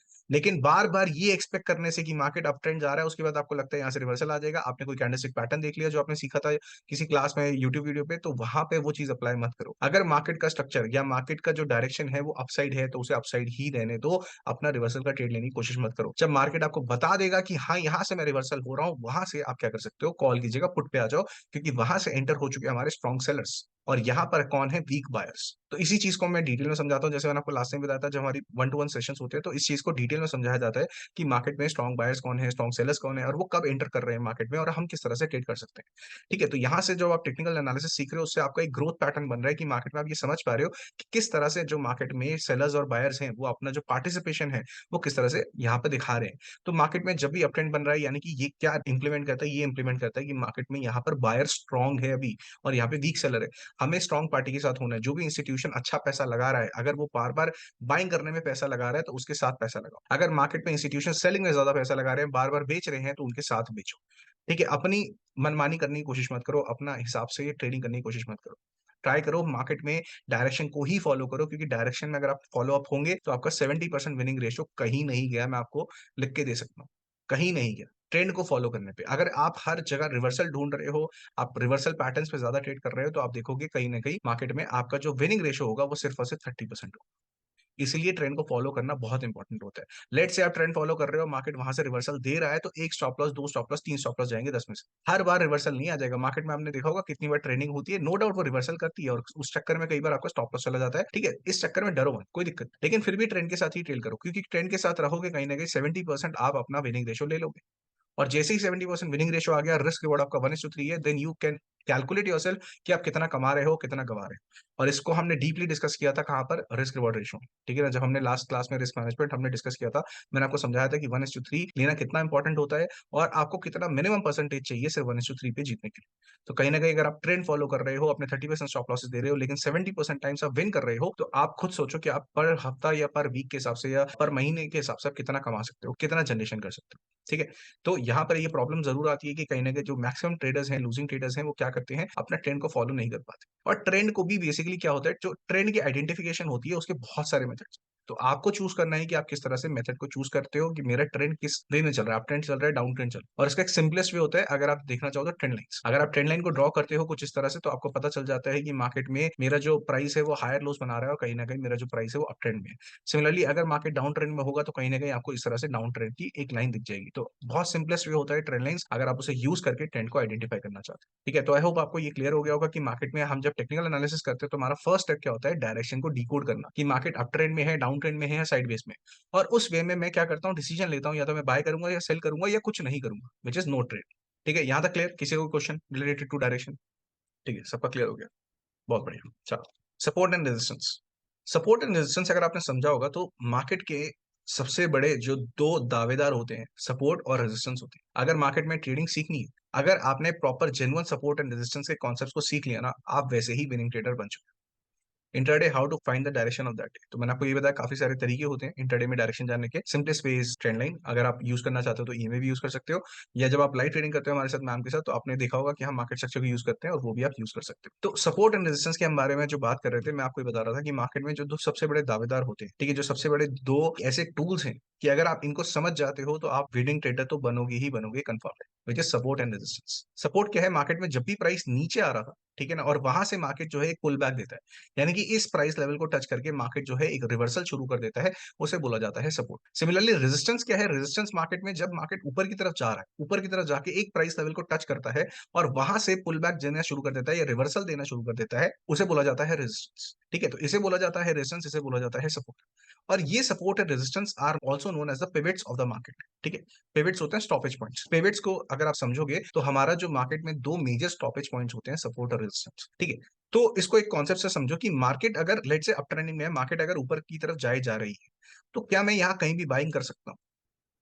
लेकिन बार बार ये एक्सपेक्ट करने से कि मार्केट अप ट्रेंड जा रहा है, उसके बाद आपको लगता है यहाँ से रिवर्सल आ जाएगा, आपने कोई कैंडलस्टिक पैटर्न देख लिया जो आपने सीखा था किसी क्लास में, यूट्यूब वीडियो पे, तो वहां पे वो चीज अप्लाई मत करो। अगर मार्केट का स्ट्रक्चर या मार्केट का जो डायरेक्शन है वो अपसाइड है तो उसे अपसाइड ही रहने दो, अपना रिवर्सल का ट्रेड लेने की कोशिश मत करो। जब मार्केट आपको बता देगा कि हाँ यहाँ से मैं रिवर्सल हो रहा हूँ, वहां से आप क्या कर सकते हो, कॉल कीजिएगा, पुट पे आ जाओ, क्योंकि वहां से एंटर हो चुके हैं हमारे स्ट्रॉन्ग सेलर्स और यहाँ पर कौन है, वीक बायर्स। तो इसी चीज को मैं डिटेल में समझाता हूँ, जैसे मैंने आपको लास्ट टाइम बताया था जब हमारी 1-to-1 सेशंस होते हैं, तो इस चीज को डिटेल में समझाया जाता है कि मार्केट में स्ट्रॉन्ग बायर्स कौन है, स्ट्रॉन्ग सेलर्स कौन है, और वो कब एंटर कर रहे हैं मार्केट में और हम किस तरह से ट्रेड कर सकते हैं। ठीक है, तो यहाँ से जो आप टेक्निकल एनालिसिस सीख रहे हो उससे आपका एक ग्रोथ पैटर्न बन रहा है कि मार्केट में आप ये समझ पा रहे हो कि किस तरह से जो मार्केट में सेलर्स और बायर्स हैं वो अपना जो पार्टिसिपेशन है वो किस तरह से यहाँ पे दिखा रहे हैं। तो मार्केट में जब भी अप ट्रेंड बन रहा है, यानी कि ये क्या इंप्लीमेंट करता है, ये इंप्लीमेंट करता है कि मार्केट में यहाँ पर बायर स्ट्रॉन्ग है अभी और यहाँ पे वीक सेलर है। हमें स्ट्रॉन्ग पार्टी के साथ होना है। जो भी इंस्टीट्यूशन अच्छा पैसा लगा रहा है, अगर वो बार बार बाइंग करने में पैसा लगा रहा है तो उसके साथ पैसा लगाओ। अगर मार्केट में इंस्टीट्यूशन सेलिंग में ज्यादा पैसा लगा रहे हैं, बार बार बेच रहे हैं, तो उनके साथ बेचो। ठीक है, अपनी मनमानी करने की कोशिश मत करो, अपना हिसाब से ये ट्रेडिंग करने की कोशिश मत करो। ट्राई करो मार्केट में डायरेक्शन को ही फॉलो करो, क्योंकि डायरेक्शन में अगर आप फॉलो अप होंगे तो आपका 70% विनिंग रेशियो कहीं नहीं गया, मैं आपको लिख के दे सकता हूँ, कहीं नहीं गया। ट्रेंड को फॉलो करने पे अगर आप हर जगह रिवर्सल ढूंढ रहे हो, आप रिवर्सल पैटर्न्स पे ज्यादा ट्रेड कर रहे हो, तो आप देखोगे कहीं ना कहीं मार्केट में आपका जो विनिंग रेशियो होगा वो सिर्फ और सिर्फ 30% होगा। इसीलिए ट्रेंड को फॉलो करना बहुत इंपॉर्टेंट होता है। लेट से आप ट्रेंड फॉलो कर रहे हो, मार्केट वहां से रिवर्सल दे रहा है, तो एक स्टॉप लॉस, दो स्टॉप लॉस, तीन स्टॉप लॉस जाएंगे 10 में से। हर बार रिवर्सल नहीं आ जाएगा। मार्केट में आपने देखा होगा कितनी बार ट्रेनिंग होती है, नो डाउट वो रिवर्सल करती है और उस चक्कर में कई बार आपका स्टॉप लॉस चला जाता है। ठीक है, इस चक्कर में डरो मत, कोई दिक्कत नहीं। लेकिन फिर भी ट्रेंड के साथ ही ट्रेड करो, क्योंकि ट्रेंड के साथ रहोगे कहीं ना कहीं 70% आप अपना विनिंग रेशियो ले लोगे। और जैसे ही 70% विनिंग रेशियो आ गया, रिस्क रिवॉर्ड आपका 1:3 है, then you can calculate yourself कि आप कितना कमा रहे हो, कितना गवा रहे हो। और इसको हमने डीपली डिस्कस किया था कहाँ पर, रिस्क रिवॉर्ड रेशियो। ठीक है ना, जब हमने लास्ट क्लास में रिस्क मैनेजमेंट हमने डिस्कस किया था, मैंने आपको समझाया था कि 1:3 लेना कितना इंपॉर्टेंट होता है और आपको कितना मिनिमम परसेंटेज चाहिए सिर्फ 1:3 पे जीतने के लिए। तो कहीं ना कहीं अगर आप ट्रेंड फॉलो कर रहे हो, अपने 30% स्टॉप लॉसेस दे रहे हो, लेकिन 70% टाइम्स आप विन कर रहे हो, तो आप खुद सोचो कि आप पर हफ्ता या पर वीक के हिसाब से या पर महीने के हिसाब से आप कितना कमा सकते हो, कितना जनरेशन कर सकते हो। ठीक है, तो यहाँ पर ये प्रॉब्लम जरूर आती है कि कहीं ना कहीं जो मैक्सिमम ट्रेडर्स हैं, लूजिंग ट्रेडर्स हैं, वो क्या करते हैं, अपना ट्रेंड को फॉलो नहीं कर पाते। और ट्रेंड को भी बेसिकली क्या होता है, जो ट्रेंड की आइडेंटिफिकेशन होती है उसके बहुत सारे मेथड्स। तो आपको चूज करना है कि आप किस तरह से मेथड को चूज करते हो कि मेरा ट्रेंड किस वे में चल रहा है, अप ट्रेंड चल रहा है, डाउन ट्रेंड चल रहा है। और इसका एक सिंपलेस्ट वे होता है, अगर आप देखना चाहो तो ट्रेंड लाइंस। अगर आप ट्रेंड लाइन को ड्रॉ करते हो कुछ इस तरह से, तो आपको पता चल जाता है कि मार्केट में मेरा जो प्राइस है वो हायर लोस बना रहा है और कहीं ना कहीं मेरा जो प्राइस है वो अप ट्रेंड में है। सिमिलरली अगर मार्केट डाउन ट्रेंड में होगा तो कहीं ना कहीं आपको इस तरह से डाउन ट्रेंड की एक लाइन दिख जाएगी। तो बहुत सिंपलेस्ट वे होता है ट्रेंड लाइंस, अगर आप उसे यूज करके ट्रेंड को आइडेंटिफाई करना चाहते हैं। ठीक है, तो आई होप आपको ये क्लियर हो गया होगा कि मार्केट में हम जब टेक्निकल एनालिसिस करते हैं तो हमारा फर्स्ट स्टेप क्या होता है, डायरेक्शन को डिकोड करना कि मार्केट अप ट्रेंड में है, डाउन ट्रेंड में है या साइडवेज में। और उस वे में मैं क्या करता हूँ, डिसीजन लेता हूँ, या तो मैं बाय करूंगा या सेल करूंगा या कुछ नहीं करूंगा, विच इज नो ट्रेड। ठीक है, यहां तक क्लियर? किसी को क्वेश्चन रिलेटेड टू डायरेक्शन? ठीक है, सबका क्लियर हो गया, बहुत बढ़िया। चलो, support and resistance. Support and resistance अगर आपने समझा होगा तो मार्केट के सबसे बड़े जो दो दावेदार होते हैं, सपोर्ट और रेजिस्टेंस होते हैं। अगर मार्केट में ट्रेडिंग सीखनी है, अगर आपने proper genuine support and resistance के कॉन्सेप्ट को सीख लिया ना, आप वैसे ही विनिंग ट्रेडर बन चुके हैं। Intraday, how to find the direction of that day. तो मैंने आपको ये बताया, काफी सारे तरीके होते हैं इंटरडे में डायरेक्शन जानने के। Simplest way is trend line. अगर आप यूज करना चाहते हो तो ई में भी यूज कर सकते हो, या जब आप लाइव ट्रेडिंग करते हो हमारे साथ, मैम के साथ, तो आपने देखा होगा कि हम मार्केट स्ट्रक्चर को यूज करते हैं और वो भी आप यूज कर सकते हो। तो सपोर्ट एंड रेजिस्टेंस के हम बारे में जो बात कर रहे थे, मैं आपको ये बता रहा था कि मार्केट में जो दो सबसे बड़े दावेदार होते हैं, ठीक है, जो सबसे बड़े दो ऐसे टूल्स हैं कि अगर आप इनको समझ जाते हो तो आप विनिंग ट्रेडर तो बनोगे ही बनोगे, कंफर्म है, which is support and resistance. Support क्या है, मार्केट में जब भी प्राइस नीचे आ रहा था, ठीक है ना, और वहां से मार्केट जो है एक पुल बैक देता है, यानी कि इस प्राइस लेवल को टच करके मार्केट जो है एक रिवर्सल शुरू कर देता है, उसे बोला जाता है सपोर्ट। सिमिलरली रेजिस्टेंस क्या है, रेजिस्टेंस मार्केट में जब मार्केट ऊपर की तरफ जा रहा है, ऊपर की तरफ जाके एक प्राइस लेवल को टच करता है और वहां से पुल बैक देना शुरू कर देता है या रिवर्सल देना शुरू कर देता है, उसे बोला जाता है रेजिस्टेंस। ठीक है, तो इसे बोला जाता है रेजिस्टेंस, इसे बोला जाता है सपोर्ट। और ये support and resistance are also known as the pivots of the market. ठीक है, पिवट्स होते हैं स्टॉपेज पॉइंट्स। पिवट्स को अगर आप समझोगे तो हमारा जो मार्केट में दो मेजर स्टॉपेज पॉइंट्स होते हैं, सपोर्ट और रेजिस्टेंस। ठीक है, तो इसको एक कॉन्सेप्ट से समझो कि मार्केट अगर लेट से अप ट्रेंडिंग में है, मार्केट अगर ऊपर की तरफ जाए जा रही है, तो क्या मैं यहाँ कहीं भी बाइंग कर सकता हूँ?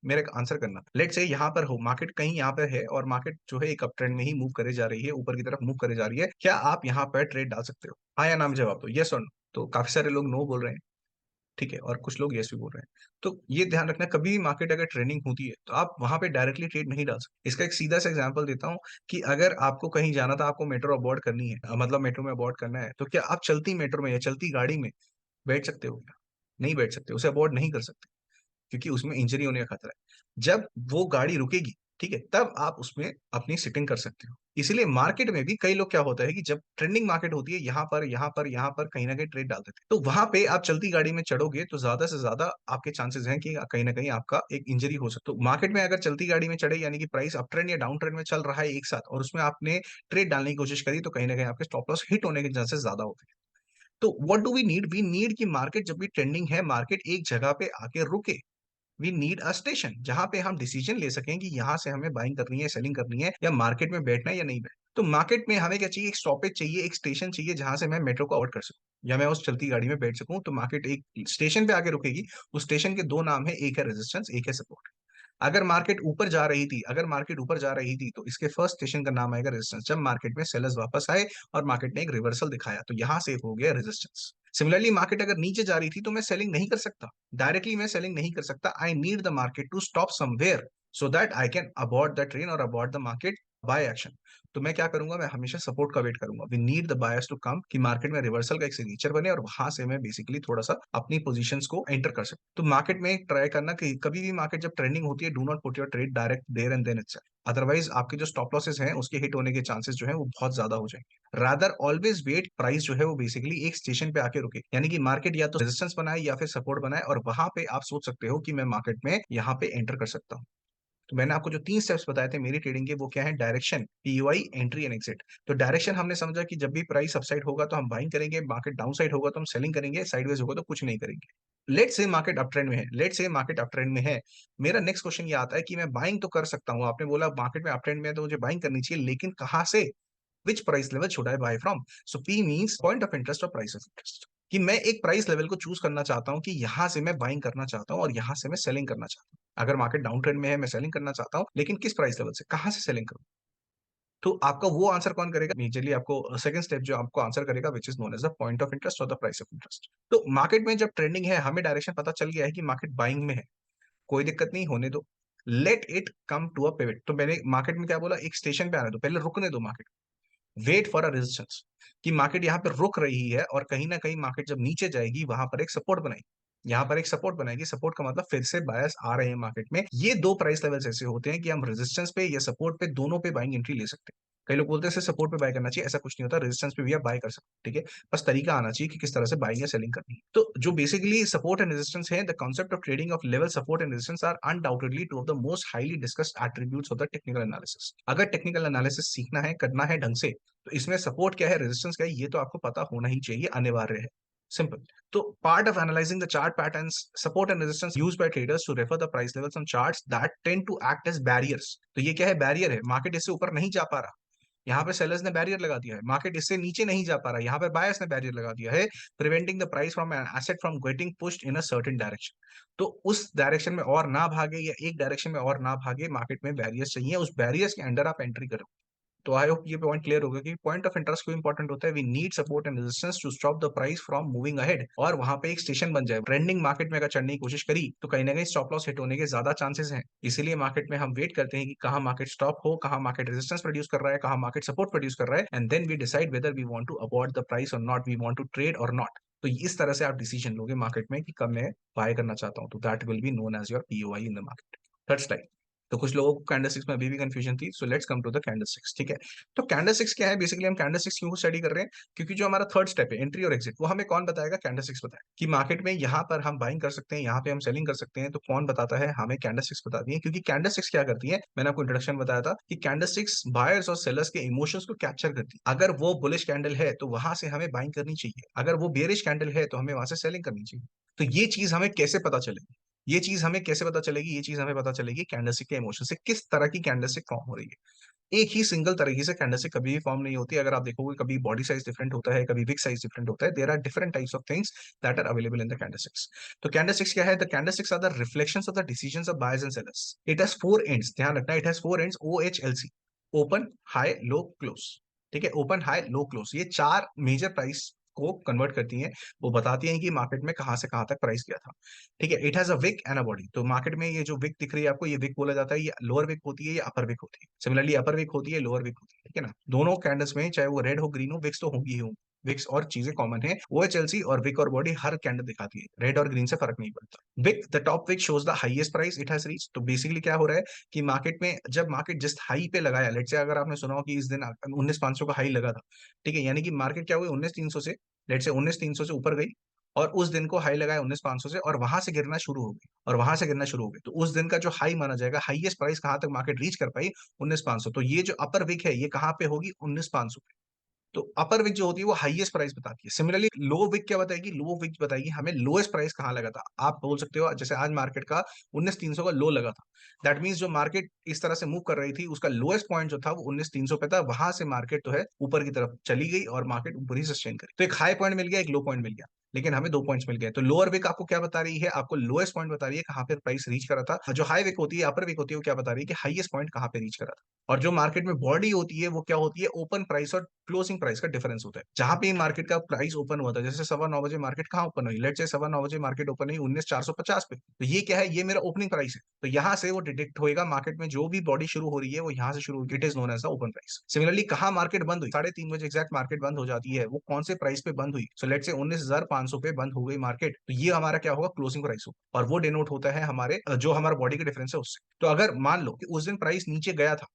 मेरा एक आंसर करना, लेट से यहाँ पर हो, मार्केट कहीं यहाँ पर है और मार्केट जो है एक अप ट्रेंड में ही मूव करे जा रही है, ऊपर की तरफ मूव करे जा रही है, क्या आप यहाँ पर ट्रेड डाल सकते हो? हाँ या ना में जवाब दो, यस और नो। तो काफी सारे लोग नो बोल रहे हैं, ठीक है, और कुछ लोग यस भी बोल रहे हैं। तो ये ध्यान रखना, कभी भी मार्केट अगर ट्रेंडिंग होती है तो आप वहां पे डायरेक्टली ट्रेड नहीं डाल सकते। इसका एक सीधा सा एग्जांपल देता हूँ कि अगर आपको कहीं जाना था, आपको मेट्रो अबॉर्ड करनी है, मतलब मेट्रो में अबॉर्ड करना है, तो क्या आप चलती मेट्रो में या चलती गाड़ी में बैठ सकते हो? क्या नहीं बैठ सकते, उसे अबॉर्ड नहीं कर सकते, क्योंकि उसमें इंजरी होने का खतरा है। जब वो गाड़ी रुकेगी, ठीक है, तब आप उसमें अपनी सिटिंग कर सकते हो। इसलिए मार्केट में भी कई लोग, क्या होता है कि जब ट्रेंडिंग मार्केट होती है, यहाँ पर यहाँ पर यहाँ पर कहीं ना कहीं ट्रेड डाल देते हैं, तो वहां पे आप चलती गाड़ी में चढ़ोगे तो ज्यादा से ज्यादा आपके चांसेस हैं कि कहीं ना कहीं आपका एक इंजरी हो सकता है। तो मार्केट में अगर चलती गाड़ी में चढ़े, यानी कि प्राइस अप ट्रेंड या डाउन ट्रेंड में चल रहा है एक साथ, और उसमें आपने ट्रेड डालने की कोशिश करी, तो कहीं ना कहीं आपके स्टॉप लॉस हिट होने के चांसेस ज्यादा होते हैं। तो what do we need, we need कि मार्केट जब भी ट्रेंडिंग है, मार्केट एक जगह पे आके रुके। वी नीड अ स्टेशन जहां पे हम डिसीजन ले सकें कि यहां से हमें बाइंग करनी है, सेलिंग करनी है, या मार्केट में बैठना है या नहीं बैठना। तो मार्केट में हमें क्या चाहिए, एक स्टॉपेज चाहिए, एक स्टेशन चाहिए जहां से मैं मेट्रो को आउट कर सकूं या मैं उस चलती गाड़ी में बैठ सकूं। तो मार्केट एक स्टेशन पे आके रुकेगी। उस स्टेशन के दो नाम है, एक है रेजिस्टेंस, एक है सपोर्ट। अगर मार्केट ऊपर जा रही थी, अगर मार्केट ऊपर जा रही थी, तो इसके फर्स्ट स्टेशन का नाम आएगा रेजिस्टेंस, जब मार्केट में सेलर्स वापस आए और मार्केट ने एक रिवर्सल दिखाया, तो यहां से हो गया रेजिस्टेंस। सिमिलरली मार्केट अगर नीचे जा रही थी तो मैं सेलिंग नहीं कर सकता, डायरेक्टली मैं सेलिंग नहीं कर सकता। I need the market to stop somewhere so that I can aboard the train or aboard the market by action. तो मैं क्या करूंगा, मैं हमेशा सपोर्ट का वेट करूंगा। We need the buyers to come, कि मार्केट में रिवर्सल का एक सिग्नेचर बने और वहां से मैं बेसिकली थोड़ा सा अपनी पोजीशंस को एंटर कर सकूं। तो मार्केट में ट्राई करना कि कभी भी मार्केट जब ट्रेंडिंग होती है, do not put your trade direct there and then itself, otherwise आपके जो स्टॉप लॉसेस हैं उसके हिट होने के चांसेस जो है वो बहुत ज्यादा हो जाएंगे। रादर ऑलवेज वेट, प्राइस जो है वो बेसिकली एक स्टेशन पे आके रुके, यानी कि मार्केट या तो रेजिस्टेंस बनाए या फिर सपोर्ट बनाए, और वहां पे आप सोच सकते हो कि मैं मार्केट में यहाँ पे एंटर कर सकता हूँ। तो मैंने आपको जो तीन स्टेप्स बताए थे मेरी ट्रेडिंग के, वो क्या है, direction, POI, entry and exit. तो डायरेक्शन हमने समझा कि जब भी प्राइस अपसाइड होगा तो हम बाइंग करेंगे, मार्केट डाउन साइड होगा तो हम सेलिंग करेंगे, साइडवेज होगा तो कुछ नहीं करेंगे। लेट से मार्केट अप ट्रेंड में है, लेट से मार्केट अप ट्रेंड में है, मेरा नेक्स्ट क्वेश्चन ये आता है कि मैं बाइंग तो कर सकता हूँ, आपने बोला मार्केट में अप ट्रेंड में है तो मुझे बाइंग करनी चाहिए, लेकिन कहाँ से, which price level should I buy from? So P means point of interest or price of interest, कि मैं एक प्राइस लेवल को चूज करना चाहता हूं कि यहां से मैं बाइंग करना चाहता हूं और यहां से मैं सेलिंग करना चाहता हूं। अगर मार्केट डाउन ट्रेंड में है, मैं सेलिंग करना चाहता हूं, लेकिन किस प्राइस लेवल से, कहां से सेलिंग करूं? तो आपका वो आंसर कौन करेगा, मेजरली आपको सेकंड स्टेप जो आपको आंसर करेगा, which is known as the point of interest और द प्राइस ऑफ इंटरेस्ट। तो मार्केट में जब ट्रेंडिंग है, हमें डायरेक्शन पता चल गया है कि मार्केट बाइंग में है, कोई दिक्कत नहीं, होने दो, let it come to a pivot. तो मैंने मार्केट में क्या बोला, एक स्टेशन पे आने दो, पहले रुकने दो market, wait for a resistance, कि मार्केट यहाँ पे रुक रही है और कहीं ना कहीं मार्केट जब नीचे जाएगी वहां पर एक सपोर्ट बनाएगी। यहाँ पर एक सपोर्ट बनाएगी, सपोर्ट का मतलब फिर से बायर्स आ रहे हैं मार्केट में। ये दो प्राइस लेवल्स ऐसे होते हैं कि हम रेजिस्टेंस पे या सपोर्ट पे दोनों पे बाइंग एंट्री ले सकते हैं। कई लोग बोलते हैं सिर्फ सपोर्ट पे बाय करना चाहिए, ऐसा कुछ नहीं होता, रेजिस्टेंस पे भी आप बाय कर सकते हैं, ठीक है। बस तरीका आना चाहिए कि किस तरह से बाइंग या सेलिंग करनी है। तो जो बेसिकली सपोर्ट एंड रेजिस्टेंस है, the concept of trading of level support and resistance are undoubtedly two of the most highly discussed attributes of the technical analysis. अगर टेक्निकल एनालिसिस सीखना है, करना है ढंग से, तो इसमें सपोर्ट क्या है, रेजिस्टेंस क्या है, ये तो आपको पता होना ही चाहिए, अनिवार्य है। सिंपल। तो part of analysing the chart patterns, support and resistance used by traders to refer the price levels on charts that tend to act as barriers. तो ये क्या है, बैरियर है, मार्केट इससे ऊपर नहीं जा पा रहा, यहाँ पे सेलर्स ने बैरियर लगा दिया है, मार्केट इससे नीचे नहीं जा पा रहा, यहाँ पे बायर्स ने बैरियर लगा दिया है, preventing the price from an asset from getting pushed in a certain direction. तो उस डायरेक्शन में और ना भागे या एक डायरेक्शन में और ना भागे, मार्केट में बैरियर्स चाहिए, उस बैरियर्स के अंडर आप एंट्री करो। तो आई होप ये पॉइंट क्लियर होगा कि पॉइंट ऑफ इंटरेस्ट क्यों इंपॉर्टेंट होता है। We need support and resistance to stop the price from moving ahead, और वहां पे एक स्टेशन बन जाए। ट्रेंडिंग मार्केट में अगर चढ़ने की कोशिश करी तो कहीं ना कहीं स्टॉप लॉस हिट होने के ज्यादा चांसेस हैं। इसीलिए मार्केट में हम वेट करते हैं कि कहाँ मार्केट स्टॉप हो, कहाँ मार्केट रेजिस्टेंस प्रोड्यूस कर रहा है, कहाँ मार्केट सपोर्ट प्रोड्यूस कर रहा है, and then we decide whether we want to avoid the price or not, we want to trade or not. तो इस तरह से आप डिसीजन लोगे मार्केट में कि कब मैं बाय करना चाहता हूँ, तो that will be known as your POI in the market. Third slide. तो कुछ लोगों को कैंडल सिक्स में अभी भी कंफ्यूजन थी, so let's come to the candle six, ठीक है। तो कैंडल सिक्स क्या है, बेसिकली हम कैंडल सिक्स क्यों स्टडी कर रहे हैं, क्योंकि जो हमारा थर्ड स्टेप है एंट्री और एग्जिट, वो हमें कौन बताएगा, कैंडल सिक्स बताएगा कि मार्केट में यहाँ पर हम बाइंग कर सकते हैं, यहाँ पे हम सेलिंग कर सकते हैं। तो कौन बताता है, हमें कैंडल सिक्स बताती है। क्योंकि कैंडल सिक्स क्या करती है, मैंने आपको इंट्रोडक्शन बताया था कि कैंडल सिक्स बायर्स और सेलर्स के इमोशंस को कैप्चर करती है। अगर वो बुलिश कैंडल है तो वहां से हमें बाइंग करनी चाहिए, अगर वो बेरिश कैंडल है तो हमें वहां से सेलिंग करनी चाहिए। तो ये चीज हमें कैसे पता चलेगी, ये चीज हमें कैसे पता चलेगी, ये चीज हमें पता चलेगी कैंडलस्टिक के इमोशन से, किस तरह की कैंडलस्टिक फॉर्म हो रही है। एक ही सिंगल तरीके से कैंडलस्टिक कभी भी फॉर्म नहीं होती। अगर आप देखोगे, कभी बॉडी साइज डिफरेंट होता है, कभी विक साइज डिफरेंट होता है। There are different types of things that are available in the candlesticks. तो कैंडलस्टिक्स क्या है, the candlesticks are the reflections of the decisions of buyers and sellers. It has four ends, ध्यान रखना, it has four ends, OHLC, open high low close. ठीक है, open high low close, ये चार major price को convert करती हैं। वो बताती हैं कि मार्केट में कहां से कहां तक प्राइस गया था। ठीक है, it has a week and a body. तो मार्केट में ये जो विक दिख रही है आपको, ये विक बोला जाता है, ये लोअर विक होती है, ये अपर विक होती है। सिमिलरली अपर विक होती है, लोअर विक होती है, ठीक है ना। दोनों कैंडल्स में चाहे वो रेड हो ग्रीन हो, विक्स तो होंगी ही होंगी। विक्स और चीजें कॉमन है, OHLC और विक और बॉडी हर कैंडल दिखाती है, रेड और ग्रीन से फर्क नहीं पड़ता। Wick, the top wick shows the highest price it has reach. तो बेसिकली क्या हो रहा है कि मार्केट में जब मार्केट जिस हाई पे लगाया, लेट से अगर आपने सुना हो कि इस दिन 19,500 का हाई लगा था, ठीक है, यानी कि मार्केट क्या हुई, 19,300 से, लेट से 19,300 से ऊपर गई, और उस दिन को हाई लगाया 19,500 से, और वहां से गिरना शुरू हो गई, और वहां से गिरना शुरू हो गई। तो उस दिन का जो हाई माना जाएगा, हाईएस्ट प्राइस कहां तक मार्केट रीच कर पाई, 19,500। तो ये जो अपर विक है, ये कहां पे होगी, 19,500 पे। तो अपर विक जो होती है वो हाईएस्ट प्राइस बताती है। सिमिलरली लो विक क्या बताएगी, लो विक बताएगी हमें लोएस्ट प्राइस कहां लगा था। आप बोल सकते हो जैसे आज मार्केट का 19,300 का लो लगा था, दैट मींस जो मार्केट इस तरह से मूव कर रही थी, उसका लोएस्ट पॉइंट जो था वो 19,300 पे था, वहां से मार्केट तो है ऊपर की तरफ चली गई और मार्केट ऊपर ही सस्टेन करी। तो एक हाई पॉइंट मिल गया, एक लो पॉइंट मिल गया, लेकिन हमें दो पॉइंट्स मिल गए। तो लोअर विक आपको क्या बता रही है, आपको लोएस्ट पॉइंट बता रही है कहां पे प्राइस रीच करा था। जो हाई विक होती है, अपर विक होती है, वो क्या बता रही है कि हाईएस्ट पॉइंट कहां पे रीच करा था। और जो मार्केट में बॉडी होती है वो क्या होती है, ओपन प्राइस और क्लोजिंग प्राइस का डिफरेंस होता है। जहां पे मार्केट का प्राइस ओपन हुआ था, जैसे 9:15 मार्केट कहाँ ओपन हुई, लेट से 9:15 मार्केट ओपन हुई 19,450 पे, तो ये क्या है, ये मेरा ओपनिंग प्राइस है। तो यहाँ से वो डिटेक्ट होएगा, मार्केट में जो भी बॉडी शुरू हो रही है वो यहाँ से शुरू होगी, it is known as the open price. Similarly कहाँ मार्केट बंद हुई, 3:30 बजे एग्जैक्ट मार्केट बंद हो जाती है, वो कौन से प्राइस पे बंद हुई, सो लेट से 19,500 पे बंद हो गई मार्केट, तो ये हमारा क्या होगा, क्लोजिंग प्राइस होगा, और वो डिनोट होता है हमारे जो हमारा बॉडी का डिफरेंस है उससे। तो अगर मान लो कि उस दिन प्राइस नीचे गया था,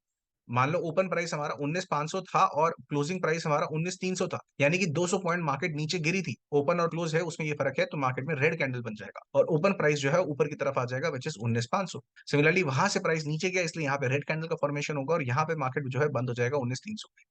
मान लो ओपन प्राइस हमारा 19,500 था और क्लोजिंग प्राइस हमारा 19,300 था, यानी कि 200 पॉइंट मार्केट नीचे गिरी थी, ओपन और क्लोज है उसमें ये फर्क है, तो मार्केट में रेड कैंडल बन जाएगा और ओपन प्राइस जो है ऊपर की तरफ आ जाएगा, विच इज 19,500। सिमिलरली वहां से प्राइस नीचे गया, इसलिए यहाँ पे रेड कैंडल का फॉर्मेशन होगा और यहाँ पे मार्केट जो है बंद हो जाएगा 19,300 पे।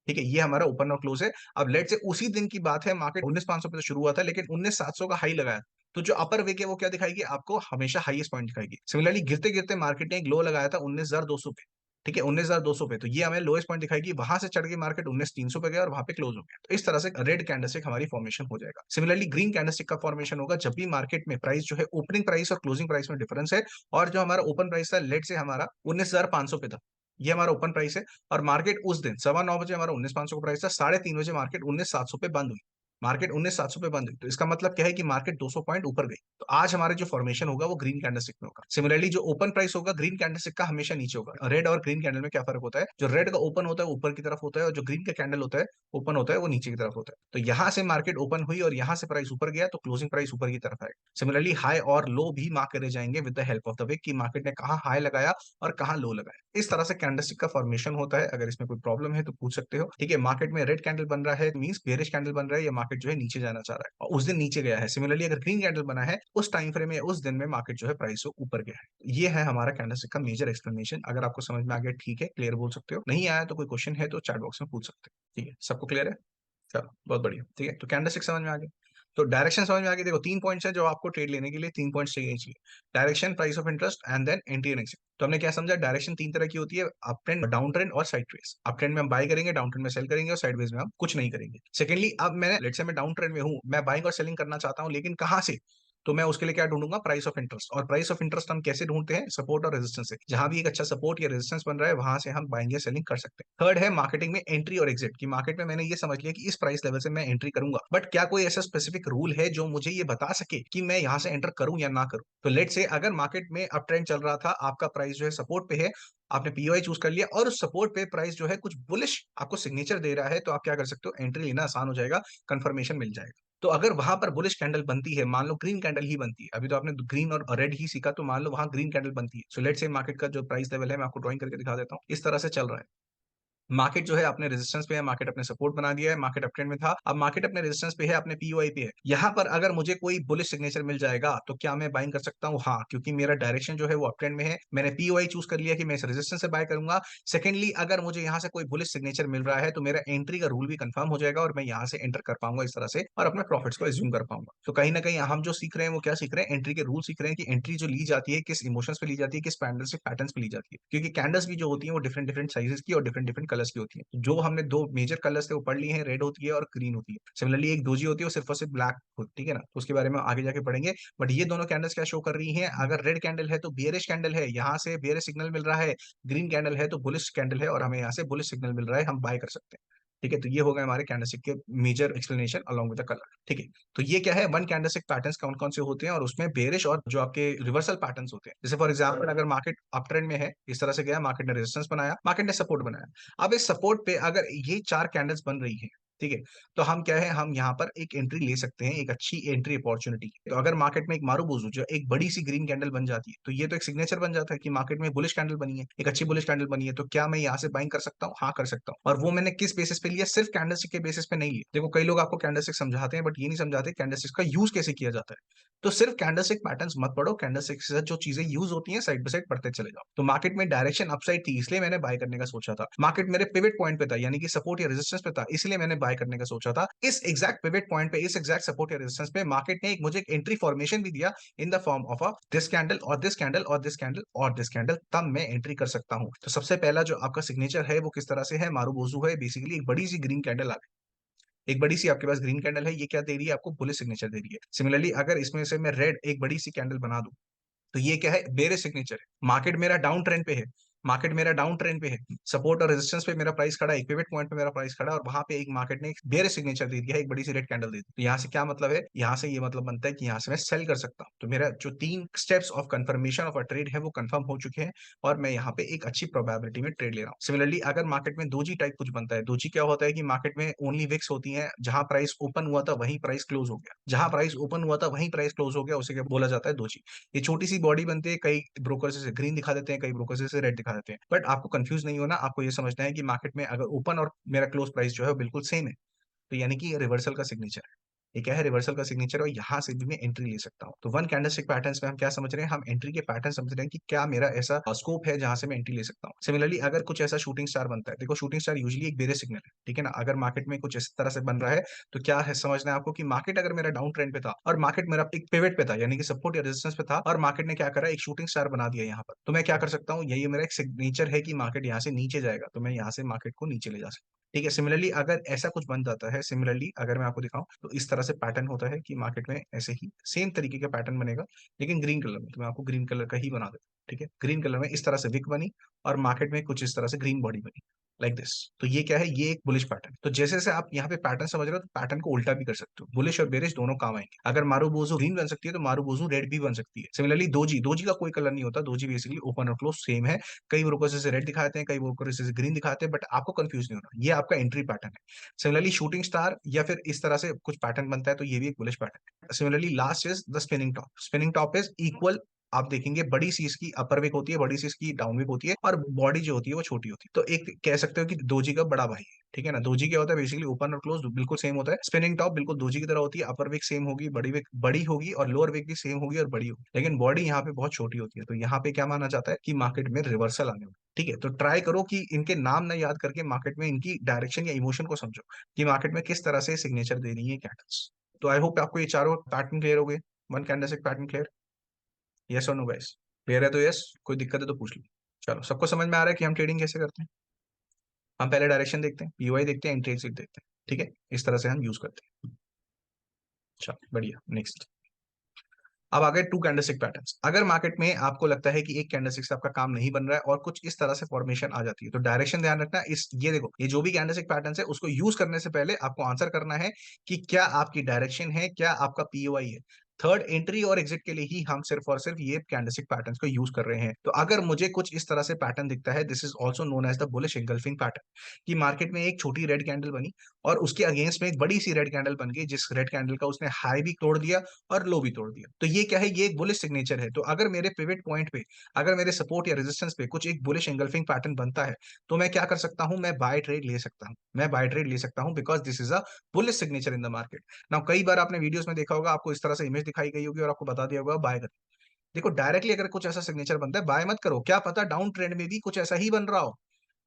ठीक है, ये हमारा ओपन और क्लोज है। अब लेट से उसी दिन की बात है, मार्केट 19,500 पे तो शुरू हुआ था, लेकिन 19,700 का हाई लगाया, तो जो अपर विक है वो क्या दिखाएगी आपको, हमेशा हाईएस्ट पॉइंट दिखाएगी। सिमिलरली गिरते गिरते मार्केट ने एक लो लगाया था 19,200 पे, ठीक है, 19,200 पे, तो ये हमें लोएस्ट पॉइंट दिखाएगी, वहां से चढ़ के मार्केट 19,300 पे गया और वहां पे क्लोज हो गया। तो इस तरह से रेड कैंडलस्टिक हमारी फॉर्मेशन हो जाएगा। सिमिलरली ग्रीन कैंडलस्टिक का फॉर्मेशन होगा जब भी मार्केट में प्राइस जो है, ओपनिंग प्राइस और क्लोजिंग प्राइस में डिफरेंस है, और जो हमारा ओपन प्राइस था लेट से हमारा 19,500 पे था, ये हमारा ओपन प्राइस है, और मार्केट उस दिन 9:15 बजे हमारा 19,500 का प्राइस था, 3:30 बजे मार्केट 19,700 पे बंद हुई। मार्केट 19,700 पे बंद हुई, तो इसका मतलब क्या है कि मार्केट 200 पॉइंट ऊपर गई। तो आज हमारे जो फॉर्मेशन होगा वो ग्रीन कैंडलस्टिक में होगा। सिमिलरली जो ओपन प्राइस होगा ग्रीन कैंडलस्टिक का हमेशा नीचे होगा। रेड और ग्रीन कैंडल में क्या फर्क होता है, जो रेड का ओपन होता है वो ऊपर की तरफ होता है, और जो ग्रीन का कैंडल होता है ओपन होता है वो नीचे की तरफ होता है। तो यहाँ से मार्केट ओपन हुई और यहाँ से प्राइस ऊपर गया, तो क्लोजिंग प्राइस ऊपर की तरफ आएगा। सिमिलरली हाई और लो भी मार्क करे जाएंगे with the help of the wick, कि मार्केट ने कहाँ हाई लगाया और कहाँ लो लगाया। इस तरह से कैंडलस्टिक का फॉर्मेशन होता है। अगर इसमें कोई प्रॉब्लम है तो पूछ सकते हो। ठीक है, मार्केट में रेड कैंडल बन रहा है मींस बेरिश कैंडल बन रहा है, या मार्केट जो है नीचे जाना चाह रहा है और उस दिन नीचे गया है। सिमिलरली अगर ग्रीन कैंडल बना है उस टाइम फ्रेम में, उस दिन में मार्केट जो है प्राइस से ऊपर गया है। ये है हमारा कैंडलस्टिक का मेजर एक्सप्लेनेशन। अगर आपको समझ में आ गया ठीक है, क्लियर बोल सकते हो, नहीं आया तो कोई क्वेश्चन है तो चैट बॉक्स में पूछ सकते हो। ठीक है, सबको क्लियर है? चलो बहुत बढ़िया। ठीक है, तो कैंडलस्टिक समझ में आ गया। तो डायरेक्शन समझ में आ गई। देखो 3 पॉइंट्स है जो आपको ट्रेड लेने के लिए 3 पॉइंट्स चाहिए चाहिए। Direction, price of interest and then entry and exit. तो हमने क्या समझा, डायरेक्शन 3 तरह की होती है, अप ट्रेंड, डाउन ट्रेंड और साइड ट्रेंड। अप ट्रेंड में हम बाय करेंगे, डाउन ट्रेंड में सेल करेंगे और साइडवेज में हम कुछ नहीं करेंगे। सेकंडली, अब मैं लेट्स से मैं डाउन ट्रेंड में हूं, मैं बाइंग और सेलिंग करना चाहता हूं, लेकिन कहां से? तो मैं उसके लिए क्या ढूंढूंगा, price of interest. Or price of interest हम कैसे ढूंढते हैं, सपोर्ट और रेजिस्टेंस से। जहां भी एक अच्छा सपोर्ट या रेजिस्टेंस बन रहा है वहां से हम बाइंग या सेलिंग कर सकते हैं। थर्ड है मार्केटिंग में एंट्री और एग्जिट, की मार्केट में मैंने ये समझ लिया कि इस प्राइस लेवल से मैं एंट्री करूंगा, बट क्या कोई ऐसा स्पेसिफिक रूल है जो मुझे ये बता सके कि मैं यहां से एंटर करूं या ना करूं? तो लेट से अगर मार्केट में अप ट्रेंड चल रहा था, आपका प्राइस जो है सपोर्ट पे है, आपने पीओआई चूज कर लिया और उस सपोर्ट पे प्राइस जो है कुछ बुलिश आपको सिग्नेचर दे रहा है, तो आप क्या कर सकते हो, एंट्री लेना आसान हो जाएगा, कंफर्मेशन मिल जाएगा। तो अगर वहां पर बुलिश कैंडल बनती है, मान लो ग्रीन कैंडल ही बनती है, अभी तो आपने ग्रीन और रेड ही सीखा, तो मान लो वहां ग्रीन कैंडल बनती है, सो लेट से मार्केट का जो प्राइस लेवल है मैं आपको ड्राइंग करके दिखा देता हूँ। इस तरह से चल रहा है मार्केट, जो है अपने रेजिस्टेंस पे है, मार्केट अपने सपोर्ट बना दिया है, मार्केट अपट्रेंड में था, अब मार्केट अपने रेजिस्टेंस पे है, अपने पीओआई पे है। यहाँ पर अगर मुझे कोई बुलिश सिग्नेचर मिल जाएगा तो क्या मैं बाइंग कर सकता हूँ? हाँ, क्योंकि मेरा डायरेक्शन जो है वो अपट्रेंड में है, मैंने पीओआई चूज कर लिया कि मैं इस रेजिस्टेंस से बाय करूंगा। सेकंडली, अगर मुझे यहाँ से कोई बुलिश सिग्नेचर मिल रहा है तो मेरा एंट्री का रूल भी कंफर्म हो जाएगा और मैं यहाँ से एंटर कर पाऊंगा इस तरह से, और अपने प्रॉफिट्स को एज्यूम कर पाऊंगा। तो कहीं ना कहीं हम जो सीख रहे हैं वो क्या सीख रहे हैं, एंट्री के रूल सीख रहे हैं, कि एंट्री जो ली जाती है किस इमोशंस पे ली जाती है, किस कैंडल्स पैटर्न्स पे ली जाती है, क्योंकि कैंडल्स भी जो होती है वो डिफरेंट डिफरेंट साइजेस की और डिफरेंट डिफरेंट कलर्स की होती है। जो हमने दो मेजर कलर्स थे वो पढ़ लिए हैं, रेड होती है और ग्रीन होती है। सिमिलरली एक दोजी होती है, वो सिर्फ और सिर्फ ब्लैक होती है, ठीक है ना, तो उसके बारे में आगे जाके पढ़ेंगे। बट ये दोनों कैंडल्स क्या शो कर रही हैं, अगर रेड कैंडल है तो बियरिश कैंडल है, यहाँ से बियरिश सिग्नल मिल रहा है, ग्रीन कैंडल है तो बुलिश कैंडल है और हमें यहाँ से बुलिश सिग्नल मिल रहा है, हम बाय कर सकते हैं। ठीक है, तो ये हो गए हमारे कैंडलस्टिक के major explanation along with the colour. ठीक है, तो ये क्या है, वन कैंडलस्टिक पैटर्न्स कौन कौन से होते हैं, और उसमें बेरिश और जो आपके रिवर्सल पैटर्न्स होते हैं। जैसे फॉर एग्जांपल, अगर मार्केट अप ट्रेंड में है, इस तरह से गया, मार्केट ने रेजिस्टेंस बनाया, मार्केट ने सपोर्ट बनाया, अब इस सपोर्ट पे अगर ये 4 कैंडल्स बन रही है, ठीक है, तो हम क्या है, हम यहाँ पर एक एंट्री ले सकते हैं, एक अच्छी एंट्री अपॉर्चुनिटी। तो अगर मार्केट में एक मारूबोजू जो एक बड़ी सी ग्रीन कैंडल बन जाती है, तो ये तो एक सिग्नेचर बन जाता है कि मार्केट में बुलिश कैंडल बनी है, एक अच्छी बुलिश कैंडल बनी है, तो क्या मैं यहाँ से बाइंग कर सकता हूँ? हाँ, कर सकता हूँ। और वो मैंने किस बेसिस पे लिया, सिर्फ कैंडलस्टिक के बेसिस पे नहीं लिया। देखो कई लोग आपको कैंडलस्टिक समझाते हैं बट ये नहीं समझाते कैंडलस्टिक का यूज कैसे किया जाता है। तो सिर्फ कैंडलस्टिक पैटर्न्स मत पढ़ो, कैंडलस्टिक से जो चीजें यूज होती हैं साइड बाय साइड पढ़ते चले जाओ। तो मार्केट में डायरेक्शन अपसाइड थी इसलिए मैंने बाय करने का सोचा था, मार्केट मेरे पिवट पॉइंट पे था, यानी कि सपोर्ट या रेजिस्टेंस पे था, इसलिए मैंने बाय करने का सोचा था। इस एग्जैक्ट पिवट पॉइंट पे, इस एग्जैक्ट सपोर्ट या रेजिस्टेंस पे मार्केट ने एक मुझे एक एंट्री फॉर्मेशन भी दिया in the form of a this candle और दिस कैंडल और दिस कैंडल और दिस कैंडल, तब मैं एंट्री कर सकता हूं। तो सबसे पहला जो आपका सिग्नेचर है वो किस तरह से है, मारूबोजू है, बेसिकली एक बड़ी सी ग्रीन कैंडल आ गई, एक बड़ी सी आपके पास ग्रीन कैंडल है, ये क्या दे रही है आपको, बुलिश सिग्नेचर दे रही है। सिमिलरली अगर इसमें से मैं रेड एक बड़ी सी कैंडल बना दूं, तो ये क्या है, बेरिश सिग्नेचर है, मार्केट मेरा डाउन ट्रेंड पे है, मार्केट मेरा डाउन ट्रेंड पे है, सपोर्ट और रेजिस्टेंस पे मेरा प्राइस खड़ा है, एक पिवट पॉइंट पे मेरा प्राइस खड़ा है, और वहां पे एक मार्केट ने एक बेरिश सिग्नेचर दे दिया है, एक बड़ी सी रेड कैंडल दे दी। तो यहाँ से क्या मतलब है, यहाँ से ये मतलब बनता है कि यहाँ से मैं सेल कर सकता हूँ। तो मेरा जो 3 steps of confirmation of a trade है वो कंफर्म हो चुके हैं, और मैं यहाँ पे एक अच्छी प्रोबेबिलिटी में ट्रेड ले रहा हूँ। सिमिलरली अगर मार्केट में दोजी टाइप कुछ बनता है, दोजी क्या होता है कि मार्केट में ओनली विक्स होती है, जहां प्राइस ओपन हुआ था वहीं प्राइस क्लोज हो गया, जहां प्राइस ओपन हुआ था वहीं प्राइस क्लोज हो गया, उसे क्या बोला जाता है, दोजी। ये छोटी सी बॉडी बनती है, कई ब्रोकर्स इसे ग्रीन दिखा देते हैं, कई ब्रोकर्स इसे रेड दिखा देते हैं, बट आपको कंफ्यूज नहीं होना, आपको ये समझना है कि मार्केट में अगर ओपन और मेरा क्लोज प्राइस जो है वो बिल्कुल सेम है, तो यानी कि ये रिवर्सल का सिग्नेचर है। ये क्या है, रिवर्सल का सिग्नेचर, और यहाँ से भी मैं एंट्री ले सकता हूँ। तो वन कैंडलस्टिक पैटर्न्स में हम क्या समझ रहे हैं, हम एंट्री के पैटर्न समझ रहे हैं कि क्या मेरा ऐसा स्कोप है जहां से मैं एंट्री ले सकता हूँ। सिमिलरली अगर कुछ ऐसा शूटिंग स्टार बनता है, देखो शूटिंग स्टार यूजली एक बेरिश सिग्नल है, ठीक है ना, अगर मार्केट में कुछ इस तरह से बन रहा है, तो क्या है समझना है आपको कि मार्केट अगर मेरा डाउन ट्रेंड पे था और मार्केट मेरा एक पिवट पे था, यानी कि सपोर्ट या रेजिस्टेंस पे था, और मार्केट ने क्या करा, एक शूटिंग स्टार बना दिया यहाँ पर, तो मैं क्या कर सकता हूँ, यही मेरा एक सिग्नेचर है कि मार्केट यहाँ से नीचे जाएगा, तो मैं यहाँ से मार्केट को नीचे ले जा सकता हूँ। ठीक है, सिमिलरली अगर ऐसा कुछ बन जाता है, सिमिलरली अगर मैं आपको दिखाऊं तो इस तरह से पैटर्न होता है कि मार्केट में ऐसे ही सेम तरीके का पैटर्न बनेगा, लेकिन ग्रीन कलर में, तो मैं आपको ग्रीन कलर का ही बना देता हूं। ठीक है, ग्रीन कलर में इस तरह से विक बनी और मार्केट में कुछ इस तरह से ग्रीन बॉडी बनी। Like this. तो ये क्या है, ये एक बुलिश पैटर्न। तो जैसे जैसे आप यहाँ पे पैटर्न समझ रहे हो, तो पैटर्न को उल्टा भी कर सकते हो, बुलिश और बेरिश दोनों काम आएंगे। अगर मारूबोजू ग्रीन बन सकती है तो मारूबोजू रेड भी बन सकती है। सिमिलरली दोजी, दोजी का कोई कलर नहीं होता, दोजी बेसिकली ओपन और क्लोज सेम है। कई ब्रोकर्स इसे रेड दिखाते हैं, कई ब्रोकर्स इसे ग्रीन दिखाते हैं, बट आपको कंफ्यूज नहीं होना, ये आपका एंट्री पैटर्न है। सिमिलरली शूटिंग स्टार या फिर इस तरह से कुछ पैटर्न बनता है, तो ये भी एक बुलिश पैटर्न है। Similarly last is the spinning top. Spinning top is equal, आप देखेंगे बड़ी सीज की अपर विक होती है, बड़ी सीज की डाउन विक होती है, और बॉडी जो होती है वो छोटी होती है। तो एक कह सकते हो कि दोजी का बड़ा भाई है, ठीक है ना। दोजी क्या होता है, बेसिकली ओपन और क्लोज बिल्कुल सेम होता है। स्पिनिंग टॉप बिल्कुल दोजी की तरह होती है, अपर विक सेम होगी, बड़ी विक बड़ी होगी, और लोअर विक भी सेम होगी और बड़ी होगी, लेकिन बॉडी यहाँ पे बहुत छोटी होती है। तो यहाँ पे क्या माना जाता है कि मार्केट में रिवर्सल आने वाला है। ठीक है, तो ट्राई करो कि इनके नाम ना याद करके मार्केट में इनकी डायरेक्शन या इमोशन को समझो कि मार्केट में किस तरह से सिग्नेचर दे रही है कैंडल्स। तो आई होप आपको ये चारों पैटर्न क्लियर हो गए। One candlestick pattern clear, yes और नो गाइस? क्लियर है तो यस, कोई दिक्कत है तो पूछ लो। चलो, सबको समझ में आ रहा है कि हम ट्रेडिंग कैसे करते हैं? हम पहले डायरेक्शन देखते हैं, पीओआई देखते हैं, एंट्री एग्जिट देखते हैं, ठीक है, इस तरह से हम यूज करते हैं। चलो बढ़िया, नेक्स्ट। अब आ गए टू कैंडलस्टिक पैटर्न्स। अगर मार्केट में आपको लगता है कि एक कैंडलस्टिक से आपका काम नहीं बन रहा है और कुछ इस तरह से फॉर्मेशन आ जाती है, तो डायरेक्शन ध्यान रखना। इस ये देखो, ये जो भी कैंडलस्टिक पैटर्न्स है उसको यूज करने से पहले आपको आंसर करना है कि क्या आपकी डायरेक्शन है, क्या आपका पीओआई है। थर्ड, एंट्री और एग्जिट के लिए ही हम सिर्फ और सिर्फ ये कैंडलस्टिक पैटर्न्स को यूज कर रहे हैं। तो अगर मुझे कुछ इस तरह से पैटर्न दिखता है, this is also known as the bullish engulfing pattern, कि मार्केट में एक छोटी रेड कैंडल बनी और उसके अगेंस्ट में एक बड़ी सी रेड कैंडल बन गई, जिस रेड कैंडल का उसने हाई भी तोड़ दिया और लो भी तोड़ दिया। तो ये क्या है, ये एक बुलिश सिग्नेचर है। तो अगर मेरे पिवट पॉइंट पे, अगर मेरे सपोर्ट या रेजिस्टेंस पे कुछ एक बुलिश एंगल्फिंग पैटर्न बनता है, तो मैं क्या कर सकता हूं, मैं बाय ट्रेड ले सकता हूं। मैं बाय ट्रेड ले सकता हूं because this is a bullish signature in the market. Now कई बार आपने वीडियोस में देखा होगा, आपको इस तरह से इमेज दिखाई गई होगी और आपको बता दिया होगा बाय कर। देखो, डायरेक्टली अगर कुछ ऐसा सिग्नेचर बनता है, बाय मत करो, क्या पता डाउन ट्रेंड में भी कुछ ऐसा ही बन रहा हो,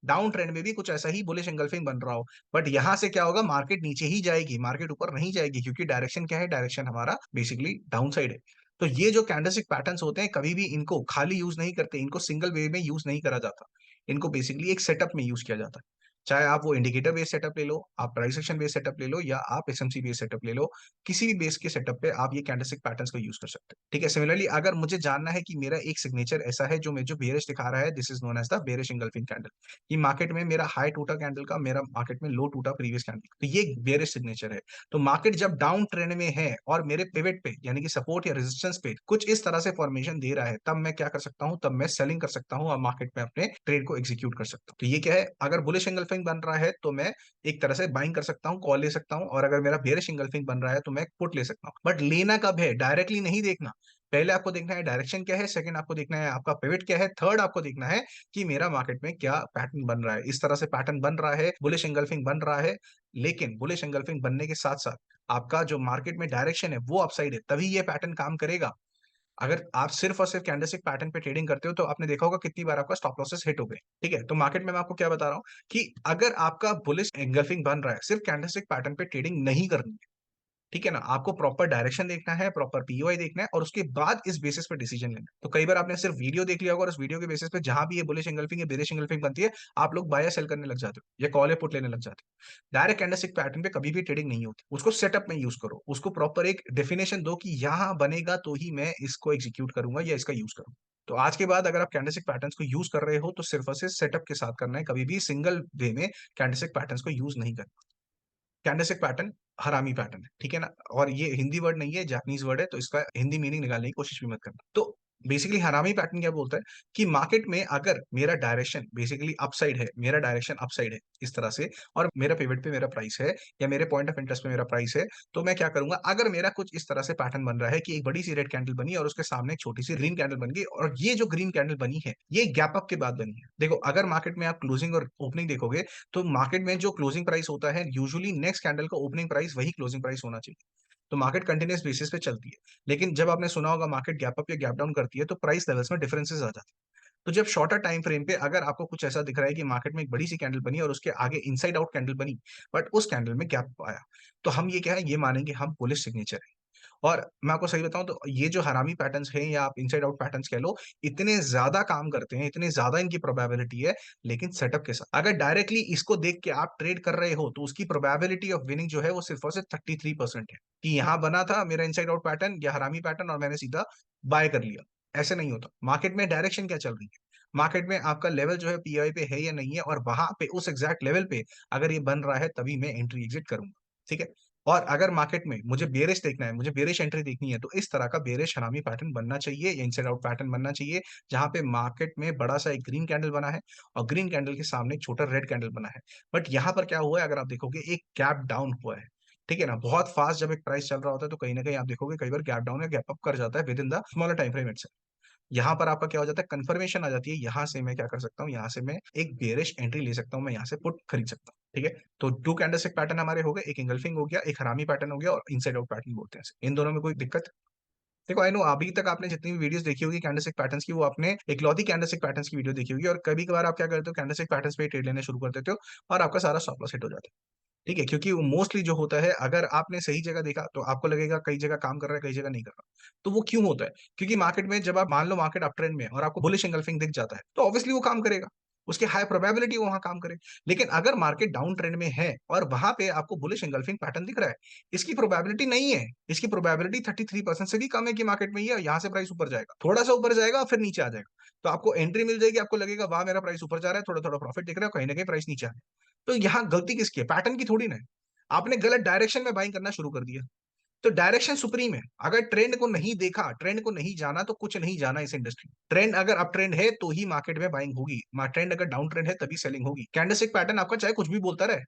डाउन ट्रेंड में भी कुछ ऐसा ही बुलिश एंगल्फिंग बन रहा हो। बट यहां से क्या होगा, मार्केट नीचे ही जाएगी, मार्केट ऊपर नहीं जाएगी, क्योंकि डायरेक्शन क्या है, डायरेक्शन हमारा बेसिकली डाउन साइड है। तो ये जो कैंडलस्टिक पैटर्न्स होते हैं, कभी भी इनको खाली यूज नहीं करते, इनको सिंगल वे में यूज नहीं करा जाता, इनको बेसिकली एक सेटअप में यूज किया जाता है। चाहे आप वो इंडिकेटर बेस्ड सेटअप ले लो, आप प्राइस एक्शन बेस्ड सेटअप ले लो, या आप एसएमसी बेस्ड सेटअप ले लो, किसी भी बेस के सेटअप पे आप ये कैंडलस्टिक पैटर्न्स को यूज कर सकते हैं। ठीक है, सिमिलरली अगर मुझे जानना है कि मेरा एक सिग्नेचर ऐसा है जो मुझे बेरिश दिखा रहा है, this is known as the bearish engulfing candle, कि मार्केट में मेरा हाई टूटा कैंडल का, मेरा मार्केट में लो टूटा प्रीवियस कैंडल, तो ये बेरिश सिग्नेचर है। तो मार्केट जब डाउन ट्रेंड में है और मेरे पिवट पे यानी कि सपोर्ट या रेजिस्टेंस पे कुछ इस तरह से फॉर्मेशन दे रहा है, तब मैं क्या कर सकता हूं, तब मैं सेलिंग कर सकता हूं और मार्केट में अपने ट्रेड को एग्जीक्यूट कर सकता हूं। तो ये क्या है, अगर बुलिश एंगल्फिंग बन रहा है तो मैं एक तरह से बाइंग कर सकता हूं, कॉल ले सकता हूं, और अगर मेरा बेरिश एंगल्फिंग बन रहा है तो मैं पुट ले सकता हूं। बट लेना कब है, डायरेक्टली नहीं देखना। पहले आपको देखना है डायरेक्शन क्या है, सेकंड आपको देखना है आपका पिवट क्या है, थर्ड आपको देखना है कि मेरा मार्केट में क्या पैटर्न बन रहा है। इस तरह से पैटर्न बन रहा है, बुलिश एंगल्फिंग बन रहा है, लेकिन बुलिश एंगल्फिंग बनने के साथ साथ आपका जो मार्केट में डायरेक्शन है वो अपसाइड है, तभी ये पैटर्न काम करेगा। अगर आप सिर्फ और सिर्फ कैंडलस्टिक पैटर्न पे ट्रेडिंग करते हो, तो आपने देखा होगा कितनी बार आपका स्टॉप लॉसेस हिट हो गए। ठीक है, तो मार्केट में मैं आपको क्या बता रहा हूं कि अगर आपका बुलिश एंगल्फिंग बन रहा है, सिर्फ कैंडलस्टिक पैटर्न पे ट्रेडिंग नहीं करनी है। ठीक है ना, आपको प्रॉपर डायरेक्शन देखना है, प्रॉपर पीओआई देखना है, और उसके बाद इस बेसिस पे डिसीजन लेना है। तो कई बार आपने सिर्फ वीडियो देख लिया होगा और उस वीडियो के बेसिस पे जहां भी ये बुलिश एंगल्फिंग या बेरिश एंगल्फिंग बनती है, आप लोग बाय या सेल करने लग जाते हो या कॉल या पुट लेने लग जाते हो। डायरेक्ट कैंडलस्टिक पैटर्न पे कभी भी ट्रेडिंग नहीं होती, उसको सेटअप में यूज करो, उसको प्रॉपर एक डेफिनेशन दो कि यहां बनेगा तो ही मैं इसको एग्जीक्यूट करूंगा या इसका यूज करूंगा। तो आज के बाद अगर आप कैंडलस्टिक पैटर्न्स को यूज कर रहे हो, तो सिर्फ और सिर्फ सेटअप के साथ करना है, कभी भी सिंगल वे में कैंडलस्टिक पैटर्न्स को यूज नहीं करना। कैंडलस्टिक पैटर्न हरामी पैटर्न है, ठीक है ना। और ये हिंदी वर्ड नहीं है, जापानीज वर्ड है, तो इसका हिंदी मीनिंग निकालने की कोशिश भी मत करना। तो बेसिकली हरामी पैटर्न क्या बोलता है कि मार्केट में अगर मेरा डायरेक्शन बेसिकली अपसाइड है, मेरा डायरेक्शन अपसाइड है इस तरह से, और मेरा पिवट पे मेरा प्राइस है या मेरे पॉइंट ऑफ इंटरेस्ट पे मेरा प्राइस है, तो मैं क्या करूंगा, अगर मेरा कुछ इस तरह से पैटर्न बन रहा है कि एक बड़ी सी रेड कैंडल बनी और उसके सामने एक छोटी सी ग्रीन कैंडल बन गई, और ये जो ग्रीन कैंडल बनी है ये गैप अप के बाद बनी है। देखो, अगर मार्केट में आप क्लोजिंग और ओपनिंग देखोगे, तो मार्केट में जो क्लोजिंग प्राइस होता है, यूजुअली नेक्स्ट कैंडल का ओपनिंग प्राइस वही क्लोजिंग प्राइस होना चाहिए। तो मार्केट कंटिन्यूस बेसिस पे चलती है। लेकिन जब आपने सुना होगा मार्केट गैप अप या गैप डाउन करती है, तो प्राइस लेवल्स में डिफरेंसेस आ जाते हैं। तो जब शॉर्टर टाइम फ्रेम पे अगर आपको कुछ ऐसा दिख रहा है कि मार्केट में एक बड़ी सी कैंडल बनी और उसके आगे इनसाइड आउट कैंडल बनी, बट उस कैंडल में गैप आया, तो हम ये क्या है, ये मानेंगे हम बुलिश सिग्नेचर है। और मैं आपको सही बताऊं तो ये जो हरामी पैटर्न्स हैं या आप इनसाइड आउट पैटर्न्स कह लो, इतने ज्यादा काम करते हैं, इतने ज्यादा इनकी प्रोबेबिलिटी है, लेकिन सेटअप के साथ अगर डायरेक्टली इसको देख के आप ट्रेड कर रहे हो, तो उसकी प्रोबेबिलिटी ऑफ विनिंग जो है वो सिर्फ और सिर्फ 33% है, कि यहां बना था मेरा इनसाइड आउट पैटर्न या हरामी पैटर्न और मैंने सीधा बाय कर लिया। ऐसे नहीं होता। मार्केट में डायरेक्शन क्या चल रही है, मार्केट में आपका लेवल जो है पीआई पे है या नहीं है, और वहां पे उस एग्जैक्ट लेवल पे अगर ये बन रहा है तभी मैं एंट्री एग्जिट करूंगा। ठीक है। और अगर मार्केट में मुझे बेरिश देखना है, मुझे बेरिश एंट्री देखनी है, तो इस तरह का बेरिश हरामी पैटर्न बनना चाहिए या इनसाइड आउट पैटर्न बनना चाहिए, जहां पे मार्केट में बड़ा सा एक ग्रीन कैंडल बना है और ग्रीन कैंडल के सामने एक छोटा रेड कैंडल बना है। बट यहाँ पर क्या हुआ है, अगर आप देखोगे एक गैप डाउन हुआ है। ठीक है ना, बहुत फास्ट जब एक प्राइस चल रहा होता है तो कहीं ना कहीं आप देखोगे कई बार गैप डाउन या गैप अप कर जाता है with in the smaller time frame. यहाँ पर आपका क्या हो जाता है, कंफर्मेशन आ जाती है, यहाँ से मैं क्या कर सकता हूँ, यहाँ से मैं एक बेरिश एंट्री ले सकता हूँ, मैं यहाँ से पुट खरीद सकता हूँ। ठीक है। तो टू कैंडलस्टिक पैटर्न हमारे हो गए, एक इंगल्फिंग हो गया, एक हरामी पैटर्न हो गया, और इनसाइड आउट पैटर्न बोलते हैं इसे। इन दोनों में कोई दिक्कत? देखो आई नो अभी तक आपने जितनी भी वीडियोस देखी होगी कैंडलस्टिक पैटर्न्स की, वो आपने इकलौती कैंडलस्टिक पैटर्न्स की वीडियो देखी होगी, और कभी कभार आप क्या करते हो, कैंडलस्टिक पैटर्न्स पे ट्रेड लेना शुरू कर देते हो और आपका सारा स्टॉप लॉस हिट हो जाता है। ठीक है, क्योंकि मोस्टली जो होता है, अगर आपने सही जगह देखा तो आपको लगेगा कई जगह काम कर रहा है, कई जगह नहीं कर रहा। तो वो क्यों होता है? क्योंकि मार्केट में जब आप मान लो मार्केट अप ट्रेंड में है और आपको बुलिश एंगल्फिंग दिख जाता है, तो ऑब्वियसली वो काम करेगा, उसकी हाई प्रोबेबिलिटी वहां काम करे। लेकिन अगर मार्केट डाउन ट्रेंड में है और वहां पे आपको बुलिश एंगल्फिंग पैटर्न दिख रहा है, इसकी प्रोबेबिलिटी नहीं है, इसकी प्रोबेबिलिटी 33% से भी कम है कि मार्केट में ही है, यहाँ से प्राइस ऊपर जाएगा, थोड़ा सा ऊपर जाएगा और फिर नीचे आ जाएगा। तो आपको एंट्री मिल जाएगी, आपको लगेगा वाह मेरा प्राइस ऊपर जा रहा है, थोड़ा थोड़ा प्रॉफिट दिख रहा है, कहीं ना कहीं प्राइस नीचे आ गया। तो यहाँ गलती किसकी है? पैटर्न की थोड़ी ना है। आपने गलत डायरेक्शन में बाइंग करना शुरू कर दिया। तो डायरेक्शन सुप्रीम है। अगर ट्रेंड को नहीं देखा, ट्रेंड को नहीं जाना, तो कुछ नहीं जाना इस इंडस्ट्री में। ट्रेंड अगर अप ट्रेंड है तो ही मार्केट में बाइंग होगी, ट्रेंड अगर डाउन ट्रेंड है तभी सेलिंग होगी। कैंडलस्टिक पैटर्न आपका चाहे कुछ भी बोलता रहे,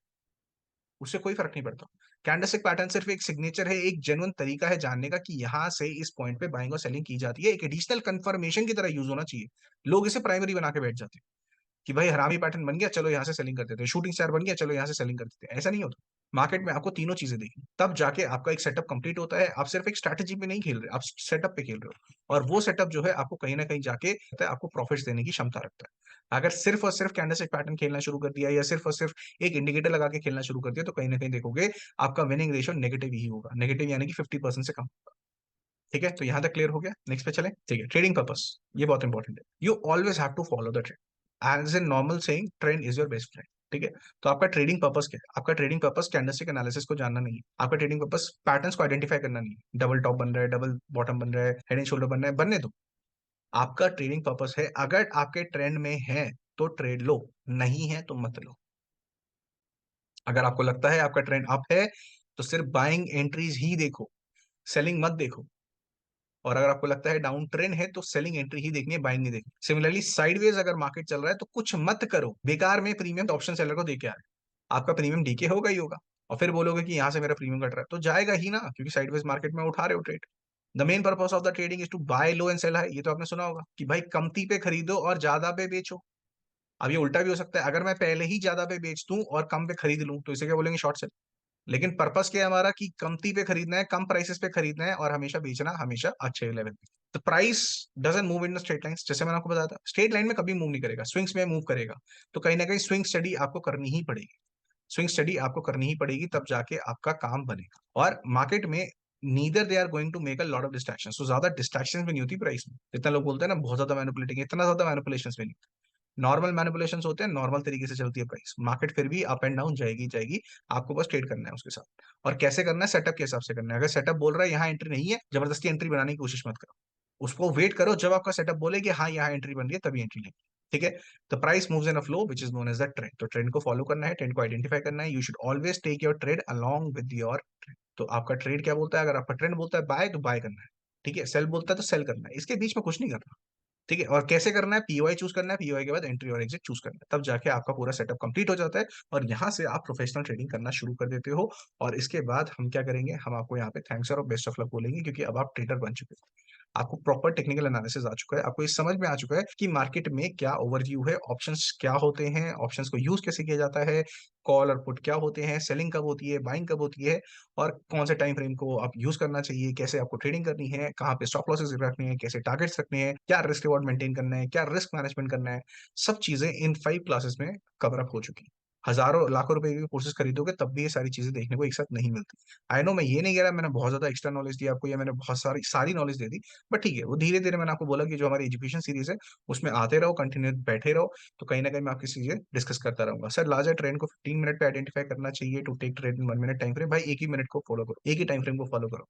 उससे कोई फर्क नहीं पड़ता। कैंडलस्टिक पैटर्न सिर्फ एक सिग्नेचर है, एक जेन्युइन तरीका है जानने का कि यहां से इस पॉइंट पे बाइंग और सेलिंग की जाती है, एक एडिशनल कंफर्मेशन की तरह यूज होना चाहिए। लोग इसे प्राइमरी बना के बैठ जाते हैं कि भाई हरामी पैटर्न बन गया, चलो यहाँ से सेलिंग कर देते हैं, शूटिंग स्टार बन गया, चलो यहाँ से सेलिंग कर देते हैं। ऐसा नहीं होता। मार्केट में आपको तीनों चीजें देखनी, तब जाके आपका एक सेटअप कंप्लीट होता है। आप सिर्फ एक स्ट्रैटेजी पे नहीं खेल रहे, आप सेटअप पे खेल रहे हो, और वो सेटअप जो है आपको कहीं ना कहीं जाके आपको प्रॉफिट्स देने की क्षमता रखता है। अगर सिर्फ और सिर्फ कैंडलस्टिक पैटर्न खेलना शुरू कर दिया या सिर्फ और सिर्फ एक इंडिकेटर लगा के खेलना शुरू कर दिया, तो कहीं ना कहीं देखोगे आपका विनिंग रेशियो नेगेटिव ही होगा, नेगेटिव यानी कि 50% से कम। ठीक है, तो यहां तक क्लियर हो गया, नेक्स्ट पे चले। ठीक है, ट्रेडिंग पर्पस, ये बहुत इंपॉर्टेंट है। You always have to follow the trend, as a normal saying trend is your best friend. ठीक है। तो आपका ट्रेडिंग पर्पस क्या है? आपका ट्रेडिंग पर्पस कैंडलस्टिक एनालिसिस को जानना नहीं है, आपका ट्रेडिंग पर्पस पैटर्न्स को आइडेंटिफाई करना नहीं है। डबल टॉप बन रहा है, डबल बॉटम बन रहा है, हेड एंड शोल्डर बन रहा है, बनने दो। आपका ट्रेडिंग पर्पस है, अगर आपके ट्रेंड में है तो ट्रेड लो, नहीं है तो मत लो। अगर आपको लगता है आपका ट्रेंड अप है तो सिर्फ बाइंग एंट्रीज ही देखो, सेलिंग मत देखो। और अगर आपको लगता है डाउन ट्रेंड है तो सेलिंग एंट्री ही देखनी है, बाइंग नहीं देखनी। सिमिलरली साइडवेज अगर मार्केट चल रहा है तो कुछ मत करो बेकार में प्रीमियम ऑप्शन सेलर को देके आ रहे हैं। आपका प्रीमियम डीके होगा ही होगा, और फिर बोलोगे कि यहां से मेरा प्रीमियम घट रहा है, तो जाएगा ही ना, क्योंकि साइडवेज मार्केट में उठा रहे हो trade. The main purpose of the trading is to buy low and sell high. ये तो आपने सुना होगा कि भाई कमती पे खरीदो और ज्यादा पे बेचो। अब ये उल्टा भी हो सकता है, अगर मैं पहले ही ज्यादा पे बेच दूं और कम पे खरीद लूं तो इसे क्या बोलेंगे? Short cell. लेकिन पर्पस क्या है हमारा कि कमती पे खरीदना है, कम प्राइसेस पे खरीदना है, और हमेशा बेचना, हमेशा अच्छे लेवल पे। तो price doesn't move in straight lines, जैसे मैंने आपको बताया था, स्ट्रेट लाइन में कभी मूव नहीं करेगा, स्विंग्स में मूव करेगा। तो कहीं ना कहीं स्विंग स्टडी आपको करनी ही पड़ेगी, स्विंग स्टडी आपको करनी ही पड़ेगी, तब जाके आपका काम बनेगा। और मार्केट में neither they are going to make a lot of distraction, तो ज्यादा डिस्ट्रैक्शन भी नहीं होती प्राइस में। जितना लोग बोलते हैं ना बहुत ज्यादा मैनिपुलेटिंग, इतना ज्यादा मैनिपुलेशन में नहीं, नॉर्मल मैनिपुलेशंस होते हैं, नॉर्मल तरीके से चलती है प्राइस। मार्केट फिर भी अप एंड डाउन जाएगी जाएगी, आपको बस ट्रेड करना है उसके साथ। और कैसे करना है? सेटअप के हिसाब से करना है। अगर सेटअप बोल रहा है यहाँ एंट्री नहीं है, जबरदस्ती एंट्री बनाने की कोशिश मत करो, उसको वेट करो, जब आपका सेटअप बोले कि हाँ यहाँ एंट्री बन रही है तभी एंट्री लेंगे। ठीक है। The price moves in a flow which is known as the trend. तो ट्रेंड को फॉलो करना है, ट्रेंड को आइडेंटिफाई करना है। You should always take your trade along with your trend. तो आपका ट्रेड क्या बोलता है? अगर आपका ट्रेंड बोलता है बाय, तो बाय करना है। ठीक है। सेल बोलता है तो सेल करना है, इसके बीच में कुछ नहीं करना। ठीक है। और कैसे करना है? पीओआई चूज करना है, पीओआई के बाद एंट्री और एग्जिट चूज करना है, तब जाके आपका पूरा सेटअप कंप्लीट हो जाता है, और यहाँ से आप प्रोफेशनल ट्रेडिंग करना शुरू कर देते हो। और इसके बाद हम क्या करेंगे? हम आपको यहाँ पे थैंक्स और बेस्ट ऑफ लक बोलेंगे, क्योंकि अब आप ट्रेडर बन चुके हो। आपको प्रॉपर टेक्निकल एनालिसिस आ चुका है, आपको ये समझ में आ चुका है कि मार्केट में क्या ओवरव्यू है, ऑप्शंस क्या होते हैं, ऑप्शंस को यूज कैसे किया जाता है, कॉल और पुट क्या होते हैं, सेलिंग कब होती है, बाइंग कब होती है, और कौन से टाइम फ्रेम को आप यूज करना चाहिए, कैसे आपको ट्रेडिंग करनी है, कहाँ पे स्टॉप लॉसेस रखने हैं, कैसे टारगेट्स रखने हैं, क्या रिस्क रिवॉर्ड मेंटेन करना है, क्या रिस्क मैनेजमेंट करना है। सब चीजें इन 5 क्लासेस में कवर अप हो चुकी हैं। हजारों लाखों रुपए की कोर्सेज खरीदोगे तब भी ये सारी चीजें देखने को एक साथ नहीं मिलती। आई नो मैं ये नहीं कह रहा मैंने बहुत ज्यादा एक्स्ट्रा नॉलेज दी आपको, या मैंने बहुत सारी सारी नॉलेज दे दी, बट ठीक है, वो धीरे धीरे मैंने आपको बोला कि जो हमारी एजुकेशन सीरीज है उसमें आते रहो, कंटिन्यू बैठे रहो, तो कहीं ना कहीं मैं आपकी चीजें डिस्कस करता रहूंगा। सर लार्जर ट्रेंड को 15 मिनट पे आइडेंटिफाई करना चाहिए to take trade in 1 minute time frame, भाई एक ही मिनट को फॉलो करो, एक ही टाइम फ्रेम को फॉलो करो।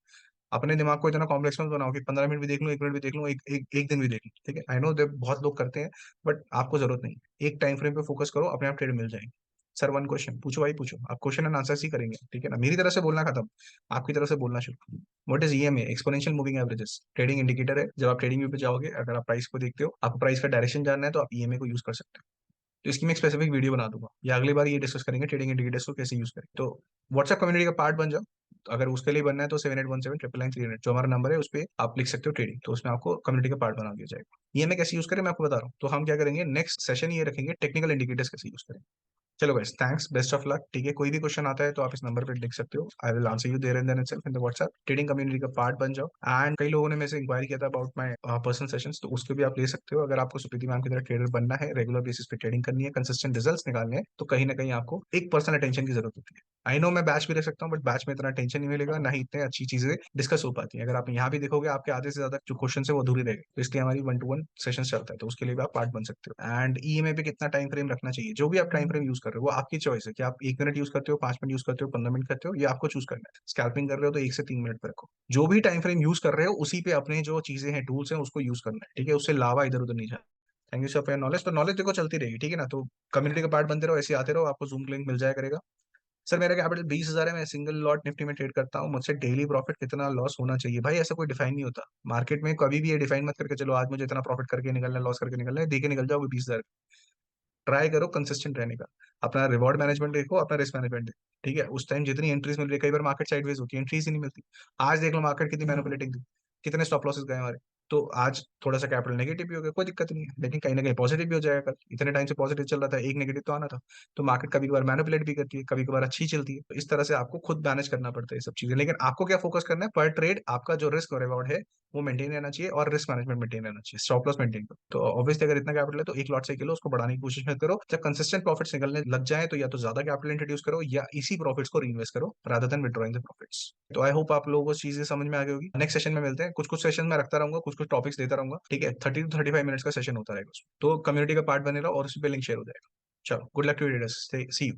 अपने दिमाग को इतना कॉम्प्लेक्स मत बनाओ कि 15 मिनट भी देख लूँ, 1 मिनट भी देख लूँ, एक दिन भी देख लूँ, ठीक है? आई नो दैट बहुत लोग करते हैं, बट आपको जरूरत नहीं है। एक टाइम फ्रेम पे फोकस करो, अपने आप ट्रेड मिल जाएंगे। सर, वन क्वेश्चन पूछो भाई, पूछो। आप क्वेश्चन एंड आंसर ही करेंगे, ठीक है ना? मेरी तरफ से बोलना खत्म, आपकी तरफ से बोलना शुरू। What is EMA? Exponential moving averages trading indicator है। जब आप ट्रेडिंग व्यू पे जाओगे, अगर आप प्राइस को देखते हो, आपको प्राइस का डायरेक्शन जानना है, तो आप ईएमए को यूज कर सकते हो। तो इसकी मैं एक स्पेसिफिक वीडियो बना दूंगा, या अगली बार ये डिस्कस करेंगे ट्रेडिंग इंडिकेटर्स को कैसे यूज करें। तो व्हाट्सएप कम्युनिटी का पार्ट बन जाओ। तो अगर उसके लिए बनना है तो 7817999300 जो हमारा नंबर है, उस पर आप लिख सकते हो ट्रेडिंग, तो उसमें आपको कम्युनिटी का पार्ट बना दिया जाएगा। ये मैं कैसे यूज करें मैं आपको बता रहा हूँ। तो हम क्या करेंगे, नेक्स्ट सेशन ये रखेंगे टेक्निकल इंडिकेटर्स कैसे यूज करें। चलो guys, thanks, best of luck, ठीक है? कोई भी क्वेश्चन आता है तो आप इस नंबर पे लिख सकते हो। I will answer you there and then itself in the WhatsApp. Trading community का पार्ट बन जाओ। एंड कई लोगों ने मेरे से इंक्वायरी किया था अबाउट माय पर्सनल सेशंस, तो उसके भी आप ले सकते हो। अगर आपको सुप्रीति मैम की तरह ट्रेडर बनना है, रेगुलर बेसिस पे ट्रेडिंग करनी है, कंसिस्टेंट रिजल्ट्स निकालने हैं, तो कहीं ना कहीं आपको एक पर्सनल अटेंशन की जरूरत होती है। आई नो मैं बैच भी रख सकता हूँ, बट बैच में इतना टेंशन नहीं मिलेगा, ना ही इतने अच्छी चीजें डिस्कस हो पाती है। अगर आप यहाँ भी देखोगे, आपके आधे से ज्यादा जो क्वेश्चन है वो अधूरे रहेंगे, तो इसलिए हमारी 1-to-1 सेशन चलता है, तो उसके लिए भी आप पार्ट बन सकते हो। एंड ईएमए पे कितना टाइम फ्रेम रखना चाहिए, जो भी आप टाइम फ्रेम यूज कर रहे हो वो आपकी चॉइस है कि आप 1 मिनट यूज करते हो, 5 मिनट यूज करते हो, 15 मिनट करते हो, ये आपको चूज करना है। स्कैल्पिंग कर रहे हो तो 1 से 3 मिनट पे रखो। जो भी टाइम फ्रेम यूज कर रहे हो उसी पे अपने जो चीजें हैं, टूल्स हैं, उसको यूज करना है, ठीक है? उससे लावा इधर उधर नहीं जाना। Thank you sir for knowledge. तो नॉलेज देखो चलती रहेगी, ठीक है ना? तो कम्युनिटी का पार्ट बनते रहो, ऐसे आते रहो, आपको जूम लिंक मिल जाया करेगा। सर, मेरा कैपिटल 20,000 है, मैं सिंगल लॉट निफ्टी में ट्रेड करता हूँ, मुझसे डेली प्रॉफिट कितना लॉस होना चाहिए? भाई ऐसा कोई डिफाइन नहीं होता मार्केट में, कभी भी ये डिफाइन मत करके चलो आज मुझे इतना प्रॉफिट करके निकलना है, लॉस करके निकलना है, देके निकल जाओ 20,000। ट्राई करो कंसिस्टेंट रहने का। अपना रिवॉर्ड मैनेजमेंट देखो, अपना रिस्क मैनेजमेंट देखो, ठीक है? उस टाइम जितनी एंट्रीज मिल रही है, कई बार मार्केट साइडवेज होती है, एंट्रीज ही नहीं मिलती। आज देख लो मार्केट कितनी मैनिपुलेटिंग थी, कितने स्टॉप लॉसेस गए हमारे। तो आज थोड़ा सा कैपिटल नेगेटिव भी हो गया, कोई दिक्कत नहीं है, लेकिन कहीं ना कहीं पॉजिटिव भी हो जाएगा कल। इतने टाइम से पॉजिटिव चल रहा था, एक नेगेटिव तो आना था। तो मार्केट कभी कभार मैनिपुलेट भी करती है, कभी कभार अच्छी चलती है, तो इस तरह से आपको खुद मैनेज करना पड़ता है ये सब चीजें। लेकिन आपको क्या फोकस करना है, पर ट्रेड आपका जो रिस्क और रिवॉर्ड है वो मेंटेन रहना चाहिए, और रिस्क मैनेजमेंट मेंटेन रहना चाहिए, स्टॉप लॉस मेंटेन करो। तो ऑब्वियसली अगर इतना कैपिटल है तो एक लॉट से किलो उसको बढ़ाने की कोशिश मत करो। जब कंसिस्टेंट प्रॉफिट्स निकलने लग जाए तो या तो ज्यादा कैपिटल इंट्रोड्यूस करो, या इसी प्रॉफिट्स को रीइन्वेस्ट करो rather than withdrawing the profits. तो आई होप आप लोगों को चीजें समझ में आ गई होगी। नेक्स्ट सेशन में मिलते हैं। कुछ कुछ सेशन में रखता रहूंगा, कुछ कुछ टॉपिक्स देता रहूंगा, ठीक है? 30 to 35 मिनट्स का सेशन होता रहेगा उसमें, तो कम्युनिटी का पार्ट बने रहो और उस पर लिंक शेयर हो जाएगा। चलो, good luck to see you.